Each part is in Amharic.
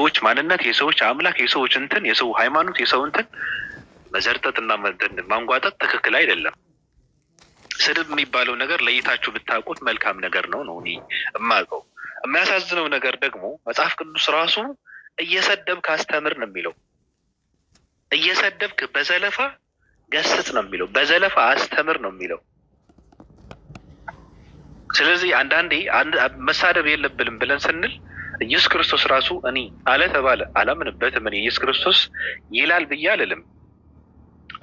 የሰዎች ማንነት፣ የሰዎች አምላክ፣ የሰዎች እንትን፣ የሰው ሃይማኖት፣ የሰው እንትን መዘርጠጥና ማንጓጠጥ ትክክል አይደለም። ስድብ የሚባለው ነገር ለይታችሁ ብታውቁት መልካም ነገር ነው እኔ የማውቀው። የሚያሳዝነው ነገር ደግሞ መጽሐፍ ቅዱስ ራሱ እየሰደብክ አስተምር ነው የሚለው። እየሰደብክ በዘለፋ ገስጽ ነው የሚለው። በዘለፋ አስተምር ነው የሚለው። ስለዚህ አንዳንዴ መሳደብ የለብንም ብለን ስንል ኢየሱስ ክርስቶስ ራሱ እኔ አለ ተባለ አላምንበትም። እኔ ኢየሱስ ክርስቶስ ይላል ብዬ አልልም።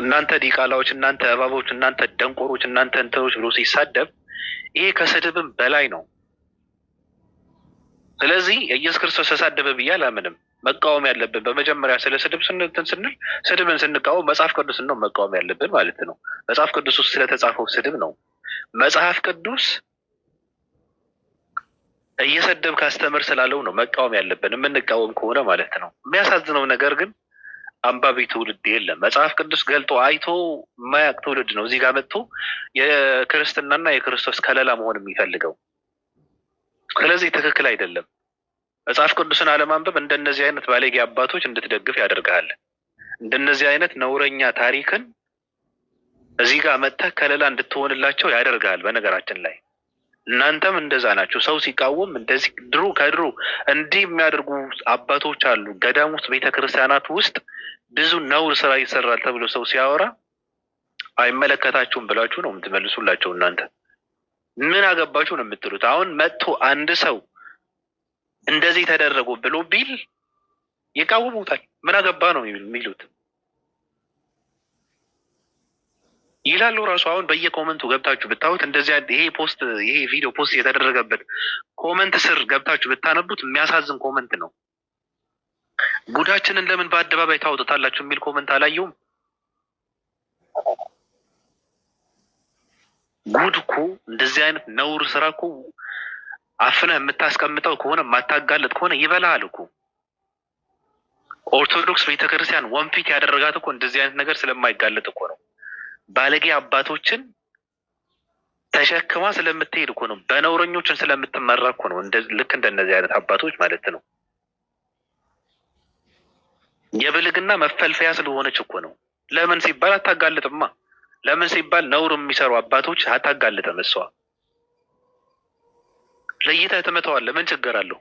እናንተ ዲቃላዎች፣ እናንተ እባቦች፣ እናንተ ደንቆሮች፣ እናንተ እንትኖች ብሎ ሲሳደብ ይሄ ከስድብም በላይ ነው። ስለዚህ ኢየሱስ ክርስቶስ ተሳደበ ብዬ አላምንም። መቃወም ያለብን በመጀመሪያ ስለ ስድብ ስንል ስድብን ስንቃወም መጽሐፍ ቅዱስን ነው መቃወም ያለብን ማለት ነው። መጽሐፍ ቅዱስ ውስጥ ስለተጻፈው ስድብ ነው። መጽሐፍ ቅዱስ እየሰደብክ አስተምር ስላለው ነው መቃወም ያለብን፣ የምንቃወም ከሆነ ማለት ነው። የሚያሳዝነው ነገር ግን አንባቢ ትውልድ የለም። መጽሐፍ ቅዱስ ገልጦ አይቶ የማያውቅ ትውልድ ነው እዚህ ጋር መጥቶ የክርስትናና የክርስቶስ ከለላ መሆን የሚፈልገው። ስለዚህ ትክክል አይደለም። መጽሐፍ ቅዱስን አለማንበብ እንደነዚህ አይነት ባለጌ አባቶች እንድትደግፍ ያደርግሃል። እንደነዚህ አይነት ነውረኛ ታሪክን እዚህ ጋር መጥተህ ከለላ እንድትሆንላቸው ያደርግሃል። በነገራችን ላይ እናንተም እንደዛ ናቸው። ሰው ሲቃወም እንደዚህ ከድሮ እንዲህ የሚያደርጉ አባቶች አሉ። ገዳም ውስጥ ቤተክርስቲያናት ውስጥ ብዙ ነውር ስራ ይሰራል ተብሎ ሰው ሲያወራ አይመለከታችሁም ብላችሁ ነው የምትመልሱላቸው። እናንተ ምን አገባችሁ ነው የምትሉት። አሁን መጥቶ አንድ ሰው እንደዚህ ተደረጉ ብሎ ቢል ይቃወሙታል። ምን አገባ ነው የሚሉት ይላሉ። ራሱ አሁን በየኮመንቱ ገብታችሁ ብታዩት እንደዚህ ይሄ ቪዲዮ ፖስት የተደረገበት ኮመንት ስር ገብታችሁ ብታነቡት የሚያሳዝን ኮመንት ነው። ጉዳችንን ለምን በአደባባይ ታወጡታላችሁ የሚል ኮመንት አላየውም። ጉድ እኮ እንደዚህ አይነት ነውር ስራ እኮ አፍነህ የምታስቀምጠው ከሆነ የማታጋለጥ ከሆነ ይበላሃል እኮ። ኦርቶዶክስ ቤተክርስቲያን ወንፊት ያደረጋት እኮ እንደዚህ አይነት ነገር ስለማይጋለጥ እኮ ነው። ባለጌ አባቶችን ተሸክማ ስለምትሄድ እኮ ነው። በነውረኞችን ስለምትመራ እኮ ነው። ልክ እንደነዚህ አይነት አባቶች ማለት ነው። የብልግና መፈልፈያ ስለሆነች እኮ ነው። ለምን ሲባል አታጋልጥማ። ለምን ሲባል ነውር የሚሰሩ አባቶች አታጋልጥም። እሷ ለይተህ ትመተዋለህ። ምን ችግር አለው?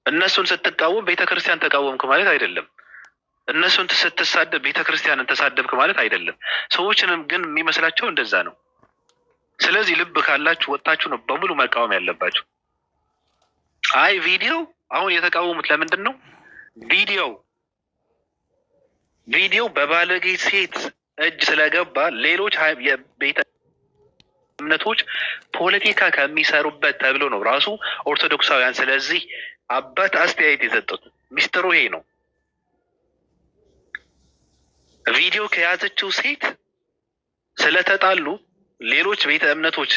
እነሱን ስትቃወም ቤተክርስቲያን ተቃወምክ ማለት አይደለም። እነሱን ስትሳደብ ቤተክርስቲያንን ተሳደብክ ማለት አይደለም። ሰዎችንም ግን የሚመስላቸው እንደዛ ነው። ስለዚህ ልብ ካላችሁ ወጣችሁ ነው በሙሉ መቃወም ያለባችሁ። አይ ቪዲዮ አሁን የተቃወሙት ለምንድን ነው? ቪዲዮ በባለጌ ሴት እጅ ስለገባ ሌሎች የቤተ እምነቶች ፖለቲካ ከሚሰሩበት ተብሎ ነው ራሱ ኦርቶዶክሳውያን ስለዚህ አባት አስተያየት የሰጡት። ሚስጥሩ ይሄ ነው። ቪዲዮ ከያዘችው ሴት ስለተጣሉ ሌሎች ቤተ እምነቶች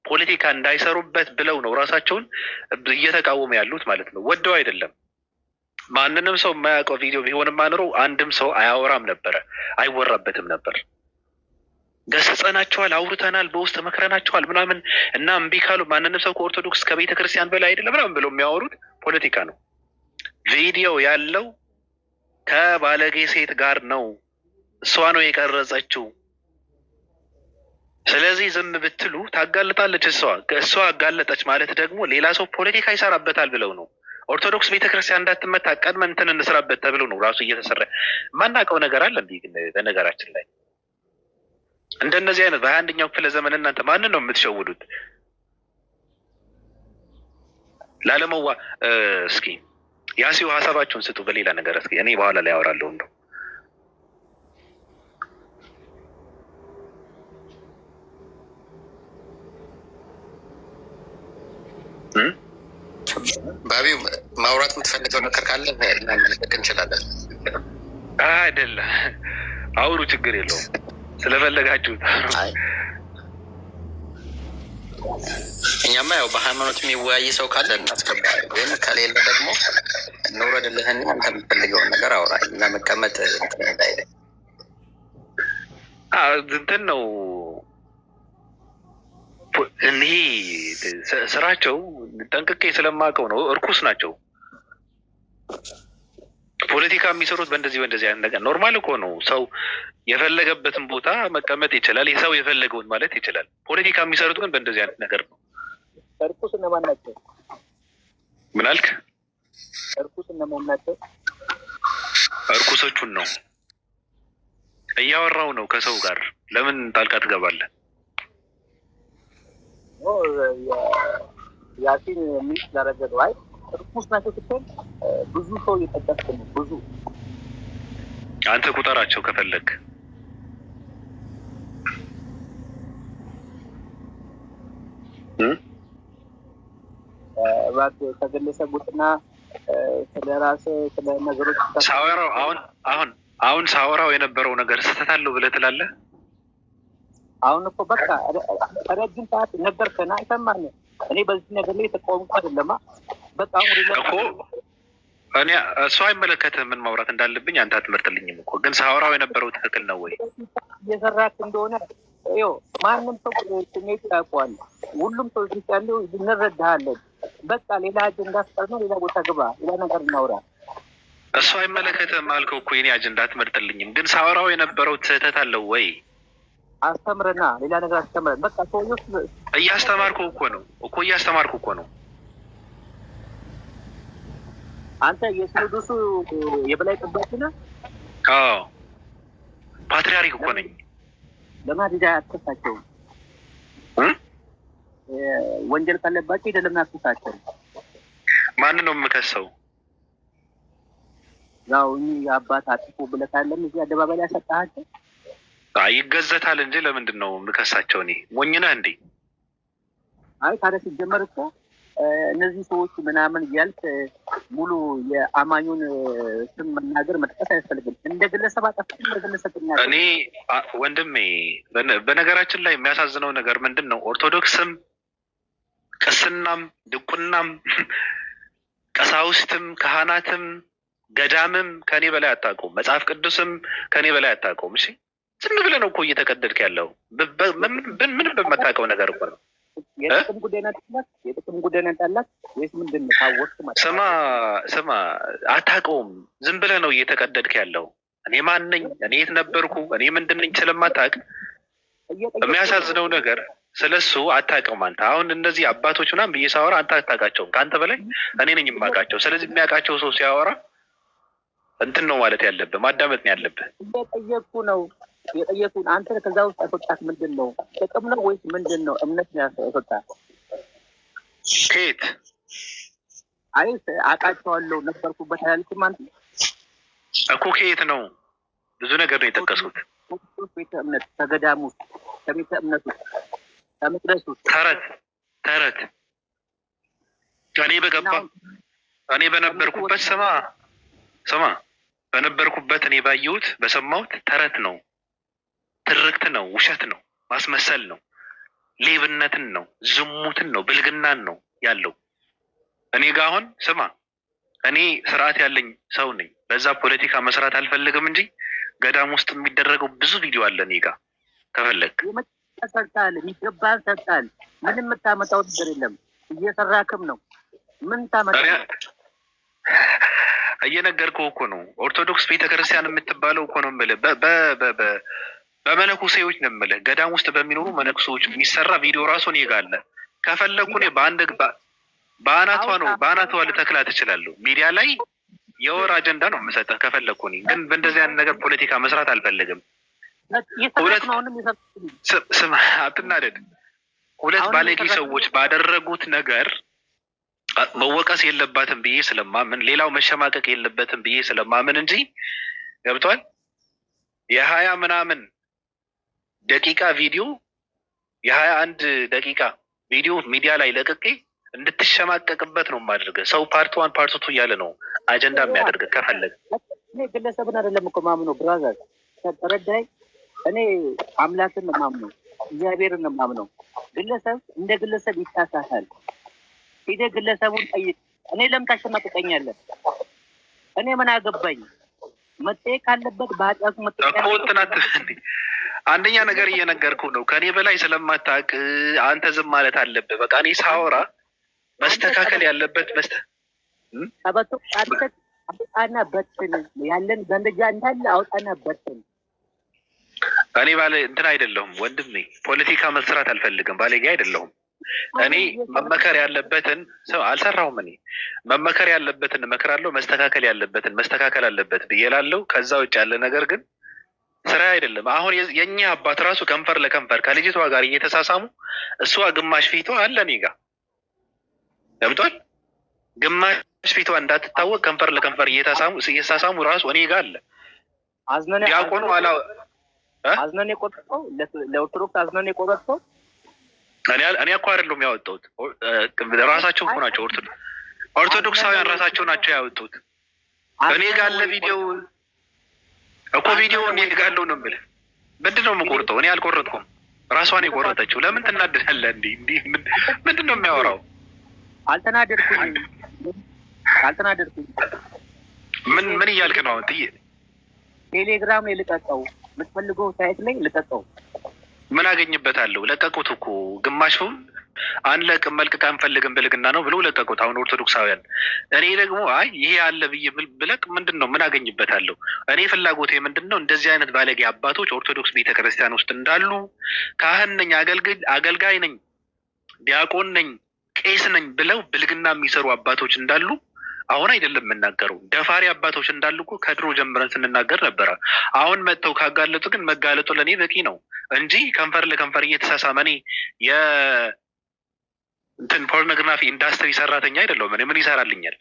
ፖለቲካ እንዳይሰሩበት ብለው ነው ራሳቸውን እየተቃወሙ ያሉት ማለት ነው። ወደው አይደለም። ማንንም ሰው የማያውቀው ቪዲዮ ቢሆንም ማንሮ አንድም ሰው አያወራም ነበረ፣ አይወራበትም ነበር። ገስጸናቸዋል፣ አውርተናል፣ በውስጥ መክረናቸዋል ምናምን እና እምቢ ካሉ ማንንም ሰው ከኦርቶዶክስ ከቤተ ክርስቲያን በላይ አይደለም ምናምን ብለው የሚያወሩት ፖለቲካ ነው። ቪዲዮ ያለው ከባለጌ ሴት ጋር ነው። እሷ ነው የቀረጸችው። ስለዚህ ዝም ብትሉ ታጋልጣለች። እሷ አጋለጠች ማለት ደግሞ ሌላ ሰው ፖለቲካ ይሰራበታል ብለው ነው። ኦርቶዶክስ ቤተክርስቲያን እንዳትመታ ቀድመን እንትን እንስራበት ተብሎ ነው ራሱ እየተሰራ። ማናውቀው ነገር አለ እንዴ? በነገራችን ላይ እንደነዚህ አይነት በ21ኛው ክፍለ ዘመን እናንተ ማንን ነው የምትሸውዱት? ላለመዋ እስኪ ያሲው ሀሳባችሁን ስጡ በሌላ ነገር። እስኪ እኔ በኋላ ላይ አወራለሁ እንደው ባቢው ማውራት የምትፈልገው ነገር ካለ ልናመለከት እንችላለን። አይደለም አውሩ፣ ችግር የለውም ስለፈለጋችሁት። እኛማ ያው በሃይማኖት የሚወያይ ሰው ካለ እናስገባለን፣ ግን ከሌለ ደግሞ እንውረድልህና አንተ የምትፈልገውን ነገር አውራ እና መቀመጥ እንዳይለ እንትን ነው። እኒህ ስራቸው ጠንቅቄ ስለማውቀው ነው። እርኩስ ናቸው። ፖለቲካ የሚሰሩት በእንደዚህ አይነት ነገር ኖርማል እኮ ነው። ሰው የፈለገበትን ቦታ መቀመጥ ይችላል። ሰው የፈለገውን ማለት ይችላል። ፖለቲካ የሚሰሩት ግን በእንደዚህ አይነት ነገር ነው። እርኩስ እነማን ናቸው? ምን አልክ? እርኩስ እነማን ናቸው? እርኩሶቹን ነው እያወራው ነው ከሰው ጋር። ለምን ጣልቃ ትገባለህ? ያሲን ሚስ ላረገው አይ እርኩስ ናቸው ስትል ብዙ ሰው እየጠቀስክ ነው። ብዙ አንተ ቁጠራቸው ከፈለግ እባክህ ከግለሰቦችና ስለ ራስህ ስለ ነገሮች ሳወራው አሁን ሳወራው የነበረው ነገር ስህተት አለው ብለህ ትላለህ? አሁን እኮ በቃ ረጅም ሰዓት ነገርከና አይሰማንም። እኔ በዚህ ነገር ላይ የተቃወምኩ አይደለማ። በቃ አሁን እኮ እኔ እሱ አይመለከትህም ምን ማውራት እንዳለብኝ አንተ አትመርጥልኝም እኮ። ግን ሳወራው የነበረው ትክክል ነው ወይ? እየሰራክ እንደሆነ ይኸው ማንም ሰው ስሜት ያውቀዋል። ሁሉም ሰው እዚህ ያለው እንረዳሃለን። በቃ ሌላ አጀንዳ አስቀርና ሌላ ቦታ ግባ፣ ሌላ ነገር እናውራ። እሱ አይመለከትህም አልከው እኮ የኔ አጀንዳ አትመርጥልኝም። ግን ሳወራው የነበረው ስህተት አለው ወይ? አስተምረና ሌላ ነገር አስተምረን። በቃ ሰውዬው እያስተማርኩ እኮ ነው። አንተ የሲኖዶሱ የበላይ ጠባቂ ነህ? አዎ ፓትርያርክ እኮ ነኝ። ለምን አትከሳቸውም? ወንጀል ካለባቸው ሄደህ ለምን አትከሳቸውም? ማንን ነው የምከሰው? ያው አባት አጥፎ ብለህ ካለም እዚህ አደባባይ ላይ ያሰጣሃቸው ይገዘታል እንጂ ለምንድን ነው የምከሳቸው? እኔ ሞኝ ነህ እንዴ? አይ ታዲያ ሲጀመር እኮ እነዚህ ሰዎች ምናምን እያልክ ሙሉ የአማኙን ስም መናገር መጥቀስ አያስፈልግም። እንደ ግለሰብ አጠፍቶ እንደ ግለሰብ እኔ ወንድሜ፣ በነገራችን ላይ የሚያሳዝነው ነገር ምንድን ነው? ኦርቶዶክስም፣ ቅስናም፣ ድቁናም፣ ቀሳውስትም፣ ካህናትም፣ ገዳምም ከኔ በላይ አታውቀውም። መጽሐፍ ቅዱስም ከኔ በላይ አታውቀውም። እሺ ዝም ብለህ ነው እኮ እየተቀደድክ ያለው። ምን በመታውቀው ነገር እኮ ነው። የጥቅም ጉዳይ ናት ያላት ወይስ ምንድን ነው? ታወቅክ ማለት ስማ አታውቀውም። ዝም ብለህ ነው እየተቀደድክ ያለው። እኔ ማን ነኝ? እኔ የት ነበርኩ? እኔ ምንድን ነኝ ስለማታውቅ የሚያሳዝነው ነገር ስለሱ አታውቅም አንተ። አሁን እነዚህ አባቶች ምናምን ብዬ ሳወራ አንተ አታውቃቸውም። ከአንተ በላይ እኔ ነኝ የማውቃቸው። ስለዚህ የሚያውቃቸው ሰው ሲያወራ እንትን ነው ማለት ያለብህ፣ ማዳመጥ ነው ያለብህ። የጠየቁን አንተ ከዛ ውስጥ ያስወጣት ምንድን ነው? ጥቅም ነው ወይስ ምንድን ነው? እምነት ነው ያስወጣት? ከየት? አይ አውቃቸዋለሁ ነበርኩበት ያልኩት አንተ እኮ ከየት ነው? ብዙ ነገር ነው የጠቀስኩት። ቤተ እምነት፣ ከገዳሙ ውስጥ፣ ከቤተ እምነቱ፣ ከመቅደሱ ተረት እኔ በነበርኩበት ስማ በነበርኩበት እኔ ባየሁት በሰማሁት ተረት ነው፣ ትርክት ነው፣ ውሸት ነው፣ ማስመሰል ነው፣ ሌብነትን ነው፣ ዝሙትን ነው፣ ብልግናን ነው ያለው። እኔ ጋ አሁን ስማ፣ እኔ ስርዓት ያለኝ ሰው ነኝ። በዛ ፖለቲካ መስራት አልፈልግም እንጂ ገዳም ውስጥ የሚደረገው ብዙ ቪዲዮ አለ እኔ ጋ። ከፈለግ ሰርታል፣ የሚገባህን ሰርታል። ምንም የምታመጣው ነገር የለም። እየሰራክም ነው። ምን ታመጣ? እየነገርኩህ እኮ ነው። ኦርቶዶክስ ቤተክርስቲያን የምትባለው እኮ ነው የምልህ። በመነኩሴዎች ነው የምልህ። ገዳም ውስጥ በሚኖሩ መነኩሴዎች የሚሰራ ቪዲዮ ራሱ እኔ ጋ አለ። ከፈለግኩ እኔ በአናቷ ልተክላት እችላለሁ። ሚዲያ ላይ የወር አጀንዳ ነው የምሰጠህ ከፈለግኩ። እኔ ግን በእንደዚህ አይነት ነገር ፖለቲካ መስራት አልፈልግም። ስማ አትናደድ። ሁለት ባለጌ ሰዎች ባደረጉት ነገር መወቀስ የለባትም ብዬ ስለማምን፣ ሌላው መሸማቀቅ የለበትም ብዬ ስለማምን እንጂ ገብቷል። 20 ምናምን ደቂቃ ቪዲዮ 21 ደቂቃ ቪዲዮ ሚዲያ ላይ ለቅቄ እንድትሸማቀቅበት ነው የማደርገው። ሰው ፓርት 1 ፓርት 2 እያለ ነው አጀንዳ የሚያደርግ ከፈለግ። እኔ ግለሰብን አይደለም እኮ ማምነው ብራዘር፣ ተረዳኝ። እኔ አምላክን ነው ማምነው፣ እግዚአብሔርን ነው ማምነው። ግለሰብ እንደ ግለሰብ ይሳሳታል። ሂደህ ግለሰቡን ጠይቅ። እኔ ለምን ታሸማቅቀኛለህ? እኔ ምን አገባኝ? መጠየቅ ካለበት በኃጢአቱ መጠየቅ አንደኛ ነገር እየነገርኩህ ነው። ከኔ በላይ ስለማታውቅ አንተ ዝም ማለት አለብህ። በቃ እኔ ሳወራ መስተካከል ያለበት አውጣና በትን ያለን ገንደጃ እንዳለ አውጣና በትን። እኔ ባለ እንትን አይደለሁም ወንድሜ፣ ፖለቲካ መስራት አልፈልግም። ባለጌ አይደለሁም። እኔ መመከር ያለበትን ሰው አልሰራሁም። እኔ መመከር ያለበትን እመክራለሁ፣ መስተካከል ያለበትን መስተካከል አለበት ብዬ እላለሁ። ከዛ ውጭ ያለ ነገር ግን ስራ አይደለም። አሁን የእኛ አባት ራሱ ከንፈር ለከንፈር ከልጅቷ ጋር እየተሳሳሙ እሷ ግማሽ ፊቷ አለ እኔ ጋ ገብቷል። ግማሽ ፊቷ እንዳትታወቅ ከንፈር ለከንፈር እየተሳሳሙ ራሱ እኔ ጋ አለ። ዲያቆኑ አዝነን የቆረጥከው ለኦርቶዶክስ አዝነን የቆረጥከው እኔ እኮ አይደለሁም ያወጣሁት፣ ራሳቸው እኮ ናቸው። ኦርቶዶክሳውያን ራሳቸው ናቸው ያወጡት። እኔ ጋር አለ ቪዲዮ እኮ ቪዲዮ እኔ ጋር አለው ነው የምልህ። ምንድን ነው የምቆርጠው? እኔ አልቆረጥኩም፣ ራሷን የቆረጠችው። ለምን ትናደዳለህ? እንዲህ ምንድን ነው የሚያወራው? አልተናደድኩም። ምን እያልክ ነው? ቴሌግራም ላይ ልቀቀው፣ የምትፈልገው ሳይት ላይ ልቀቀው። ምን አገኝበታለሁ? ለቀቁት እኮ ግማሹን አንለቅም መልቀቅ አንፈልግም ብልግና ነው ብለው ለቀቁት። አሁን ኦርቶዶክሳውያን እኔ ደግሞ አይ ይሄ አለ ብዬ ብለቅ ምንድን ነው ምን አገኝበታለሁ? እኔ ፍላጎቴ ምንድን ነው እንደዚህ አይነት ባለጌ አባቶች ኦርቶዶክስ ቤተክርስቲያን ውስጥ እንዳሉ፣ ካህን ነኝ፣ አገልጋይ ነኝ፣ ዲያቆን ነኝ፣ ቄስ ነኝ ብለው ብልግና የሚሰሩ አባቶች እንዳሉ አሁን አይደለም የምናገረው። ደፋሪ አባቶች እንዳሉ እኮ ከድሮ ጀምረን ስንናገር ነበረ። አሁን መጥተው ካጋለጡ ግን መጋለጡ ለእኔ በቂ ነው እንጂ ከንፈር ለከንፈር እየተሳሳመ እኔ እንትን ፖርኖግራፊ ኢንዱስትሪ ሰራተኛ አይደለሁም። እኔ ምን ይሰራልኛል?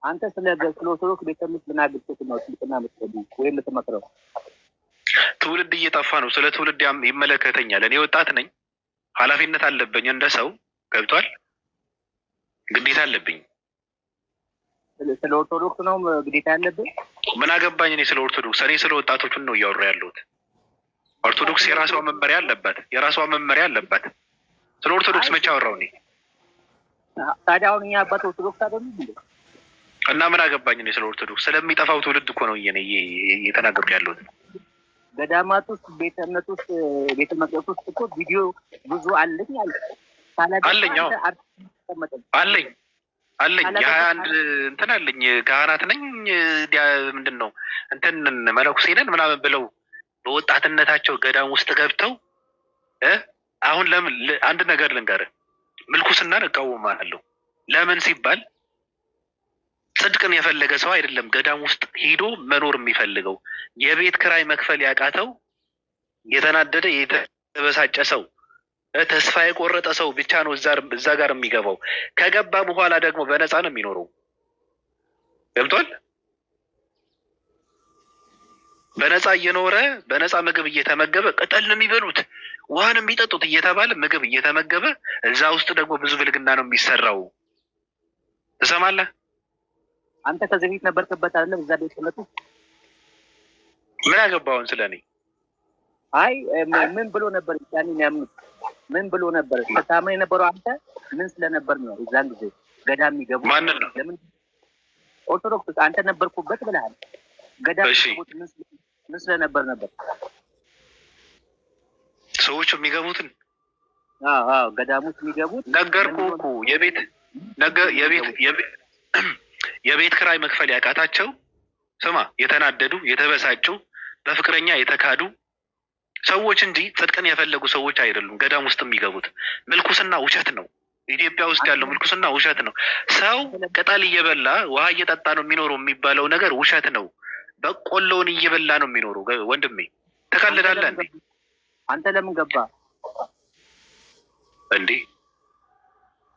አንተ ስለ ኦርቶዶክስ ቤተ እምነት ምን አግኝተህ ነው ስልጠና የምትሰዱ ወይም የምትመክረው? ትውልድ እየጠፋ ነው። ስለ ትውልድ ይመለከተኛል። እኔ ወጣት ነኝ፣ ኃላፊነት አለብኝ እንደ ሰው ገብቷል። ግዴታ አለብኝ። ስለ ኦርቶዶክስ ነው ግዴታ ያለብኝ? ምን አገባኝ እኔ ስለ ኦርቶዶክስ። እኔ ስለ ወጣቶቹን ነው እያወራ ያለሁት። ኦርቶዶክስ የራሷ መመሪያ አለባት። ስለ ኦርቶዶክስ መቼ አወራሁ እኔ? ታዲያ አሁን እኛ አባት ኦርቶዶክስ አይደሉም እንዴ? እና ምን አገባኝ እኔ ስለ ኦርቶዶክስ? ስለሚጠፋው ትውልድ እኮ ነው እየተናገርኩ ያለሁት። ገዳማት ውስጥ ቤተ እምነት ውስጥ ቤተ መቅደስ ውስጥ እኮ ቪዲዮ ብዙ አለኝ አለኝ የ21 እንትን አለኝ። ካህናት ነኝ ምንድን ነው እንትን መነኩሴ ነን ምናምን ብለው በወጣትነታቸው ገዳም ውስጥ ገብተው አሁን ለምን አንድ ነገር ልንገርህ፣ ምልኩስናን እቃወማለሁ። ለምን ሲባል ጽድቅን የፈለገ ሰው አይደለም ገዳም ውስጥ ሄዶ መኖር የሚፈልገው። የቤት ክራይ መክፈል ያቃተው የተናደደ የተበሳጨ ሰው ተስፋ የቆረጠ ሰው ብቻ ነው እዛ ጋር የሚገባው። ከገባ በኋላ ደግሞ በነፃ ነው የሚኖረው። ገብቷል? በነፃ እየኖረ በነፃ ምግብ እየተመገበ ቅጠል ነው የሚበሉት ውሃን የሚጠጡት እየተባለ ምግብ እየተመገበ እዛ ውስጥ ደግሞ ብዙ ብልግና ነው የሚሰራው። ትሰማለህ? አንተ ከዚህ በፊት ነበርክበት አይደለም? እዛ ቤት እምነት ውስጥ ምን አገባውን ስለ እኔ? አይ ምን ብሎ ነበር ያኔ ያምኑት? ምን ብሎ ነበር ተታማኝ የነበረው? አንተ ምን ስለነበር ነው እዛን ጊዜ ገዳም የሚገቡ? ማንን ነው? ለምን ኦርቶዶክስ አንተ ነበርኩበት ብለሃል። ገዳም የሚገቡት ምን ስለነበር ነበር ሰዎች የሚገቡትን? አዎ ገዳም ውስጥ የሚገቡት ነገርኩህ እኮ የቤት ክራይ መክፈል ያቃታቸው፣ ስማ የተናደዱ የተበሳጩ በፍቅረኛ የተካዱ ሰዎች እንጂ ጽድቅን የፈለጉ ሰዎች አይደሉም ገዳም ውስጥ የሚገቡት። ምልኩስና ውሸት ነው። ኢትዮጵያ ውስጥ ያለው ምልኩስና ውሸት ነው። ሰው ቅጠል እየበላ ውሃ እየጠጣ ነው የሚኖረው የሚባለው ነገር ውሸት ነው። በቆሎውን እየበላ ነው የሚኖረው። ወንድሜ ተቀልዳለህ እንዴ? አንተ ለምን ገባ እንዴ?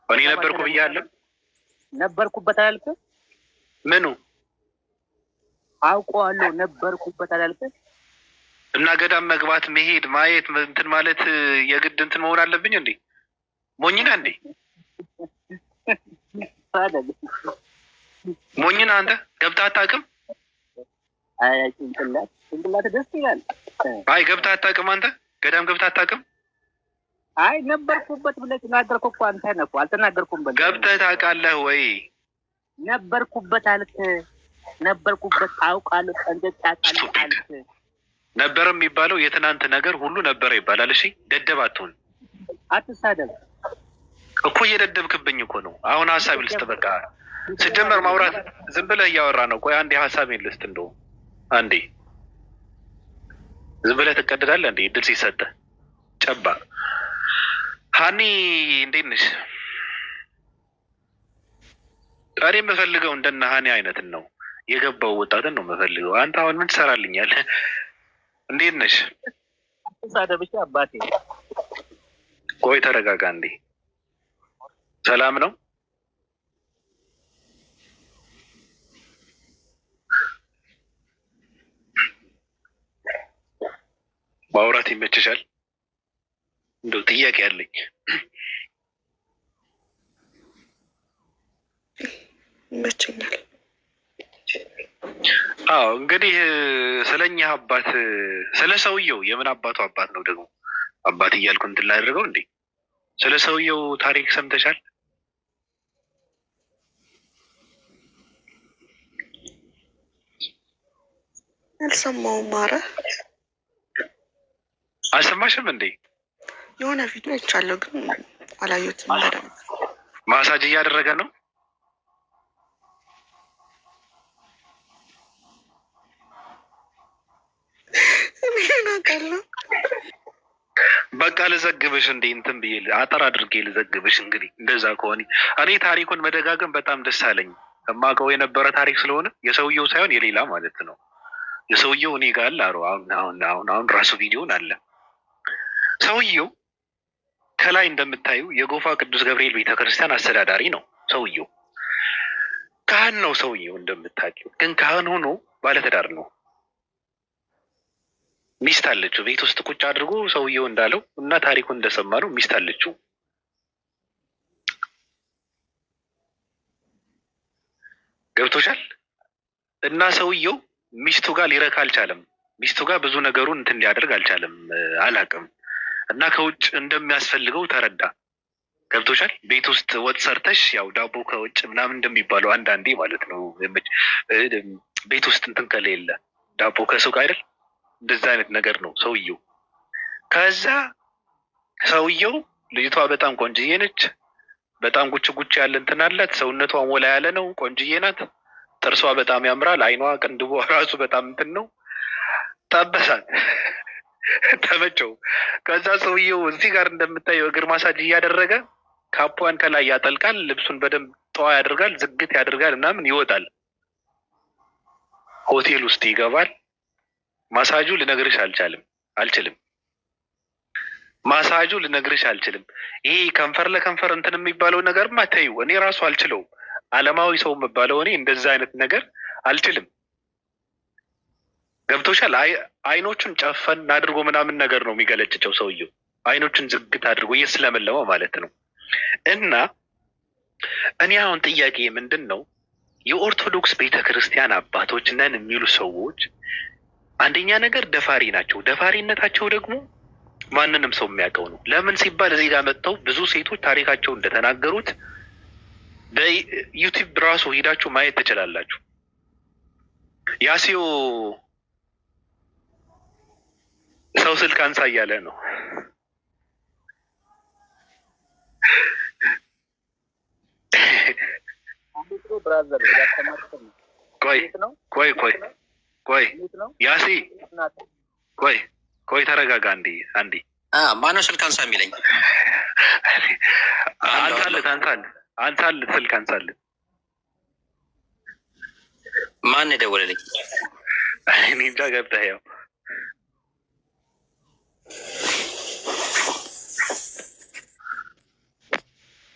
እኔ ነበርኩ ብያለሁ። ነበርኩበት አላልክም? ምኑ አውቀዋለሁ ነበርኩበት አላልክም? እና ገዳም መግባት መሄድ ማየት እንትን ማለት የግድ እንትን መሆን አለብኝ እንዴ? ሞኝና እንዴ? ሞኝና አንተ ገብተህ አታውቅም? አይ ጭንቅላት ደስ ይላል። አይ ገብተህ አታውቅም? አንተ ገዳም ገብተህ አታውቅም? አይ ነበርኩበት ብለህ ተናገርኩ እኮ አንተ ነህ እኮ አልተናገርኩም። ገብተህ ታውቃለህ ወይ? ነበርኩበት አልክ። ነበርኩበት አውቃለሁ። ጠንቅቄ አውቃለሁ አልክ። ነበር የሚባለው የትናንት ነገር ሁሉ ነበረ ይባላል። እሺ ደደብ አትሁን፣ አትሳደብ እኮ እየደደብክብኝ እኮ ነው። አሁን ሀሳብ ልስጥ። በቃ ስጀመር ማውራት ዝም ብለህ እያወራ ነው። ቆይ አንዴ ሀሳቤን ልስጥ። እንደው አንዴ ዝም ብለህ ትቀደዳለህ እንዴ? እድል ሲሰጥህ ጨባ። ሀኒ እንዴት ነሽ? እኔ የምፈልገው እንደነ ሀኒ አይነትን ነው፣ የገባው ወጣትን ነው የምፈልገው። አንተ አሁን ምን ትሰራልኛለህ? እንዴት ነሽ? ሳደብሽ አባቴ። ቆይ ተረጋጋ እንዴ። ሰላም ነው? ማውራት ይመችሻል? እንደው ጥያቄ አለኝ። ይመቸኛል። አዎ እንግዲህ ስለኛ አባት፣ ስለ ሰውየው የምን አባቱ አባት ነው ደግሞ አባት እያልኩ እንትን ላደርገው እንዴ? ስለ ሰውየው ታሪክ ሰምተሻል? አልሰማውም። ኧረ አልሰማሽም እንዴ? የሆነ ቪዲዮ አይቻለሁ ግን አላየሁትም በደምብ። ማሳጅ እያደረገ ነው። ምን አውቃለሁ። በቃ ልዘግብሽ እንዴ? እንትን ብዬ አጠር አድርጌ ልዘግብሽ። እንግዲህ እንደዛ ከሆነ እኔ ታሪኩን መደጋገም በጣም ደስ አለኝ። የማውቀው የነበረ ታሪክ ስለሆነ የሰውየው ሳይሆን የሌላ ማለት ነው። የሰውየው እኔ ጋር አለ። አሁን ራሱ ቪዲዮን አለ። ሰውየው ከላይ እንደምታዩ የጎፋ ቅዱስ ገብርኤል ቤተክርስቲያን አስተዳዳሪ ነው። ሰውየው ካህን ነው። ሰውየው እንደምታውቂው ግን ካህን ሆኖ ባለትዳር ነው። ሚስት አለችው። ቤት ውስጥ ቁጭ አድርጎ ሰውየው እንዳለው እና ታሪኩን እንደሰማ ነው ሚስት አለችው። ገብቶሻል? እና ሰውየው ሚስቱ ጋር ሊረካ አልቻለም። ሚስቱ ጋር ብዙ ነገሩን እንትን ሊያደርግ አልቻለም። አላቅም እና ከውጭ እንደሚያስፈልገው ተረዳ። ገብቶሻል? ቤት ውስጥ ወጥ ሰርተሽ ያው ዳቦ ከውጭ ምናምን እንደሚባለው አንዳንዴ ማለት ነው። ቤት ውስጥ እንትን ከሌለ ዳቦ ከሱቅ አይደል? እንደዛ አይነት ነገር ነው ሰውየው። ከዛ ሰውየው ልጅቷ በጣም ቆንጅዬ ነች። በጣም ጉች ጉች ያለ እንትን አላት። ሰውነቷ ሞላ ያለ ነው። ቆንጅዬ ናት። ጥርሷ በጣም ያምራል። አይኗ ቅንድቧ ራሱ በጣም እንትን ነው። ጠበሳት፣ ተመቸው። ከዛ ሰውየው እዚህ ጋር እንደምታየው እግር ማሳጅ እያደረገ ካፖን ከላይ ያጠልቃል። ልብሱን በደንብ ጠዋ ያደርጋል፣ ዝግት ያደርጋል ምናምን ይወጣል። ሆቴል ውስጥ ይገባል። ማሳጁ ልነግርሽ አልችልም። ማሳጁ ልነግርሽ አልችልም። ይሄ ከንፈር ለከንፈር እንትን የሚባለው ነገር ማታዩ እኔ ራሱ አልችለውም። አለማዊ ሰው የምባለው እኔ እንደዛ አይነት ነገር አልችልም። ገብቶሻል? አይኖቹን ጨፈን አድርጎ ምናምን ነገር ነው የሚገለጭቸው ሰውየው። አይኖቹን ዝግት አድርጎ እየስለመለመው ማለት ነው። እና እኔ አሁን ጥያቄ ምንድን ነው፣ የኦርቶዶክስ ቤተክርስቲያን አባቶች ነን የሚሉ ሰዎች አንደኛ ነገር ደፋሪ ናቸው። ደፋሪነታቸው ደግሞ ማንንም ሰው የሚያውቀው ነው። ለምን ሲባል እዚህ ጋር መጥተው ብዙ ሴቶች ታሪካቸው እንደተናገሩት በዩቲዩብ ራሱ ሂዳችሁ ማየት ትችላላችሁ። ያሲዮ ሰው ስልክ አንሳ እያለ ነው። ቆይ ያሲ ቆይ ተረጋጋ። አንዴ ማነው ስልክ አንሳ የሚለኝ? አንሳለት ስልክ አንሳለት። ማን የደወለልኝ? እኔ እንጃ። ገብተህ ያው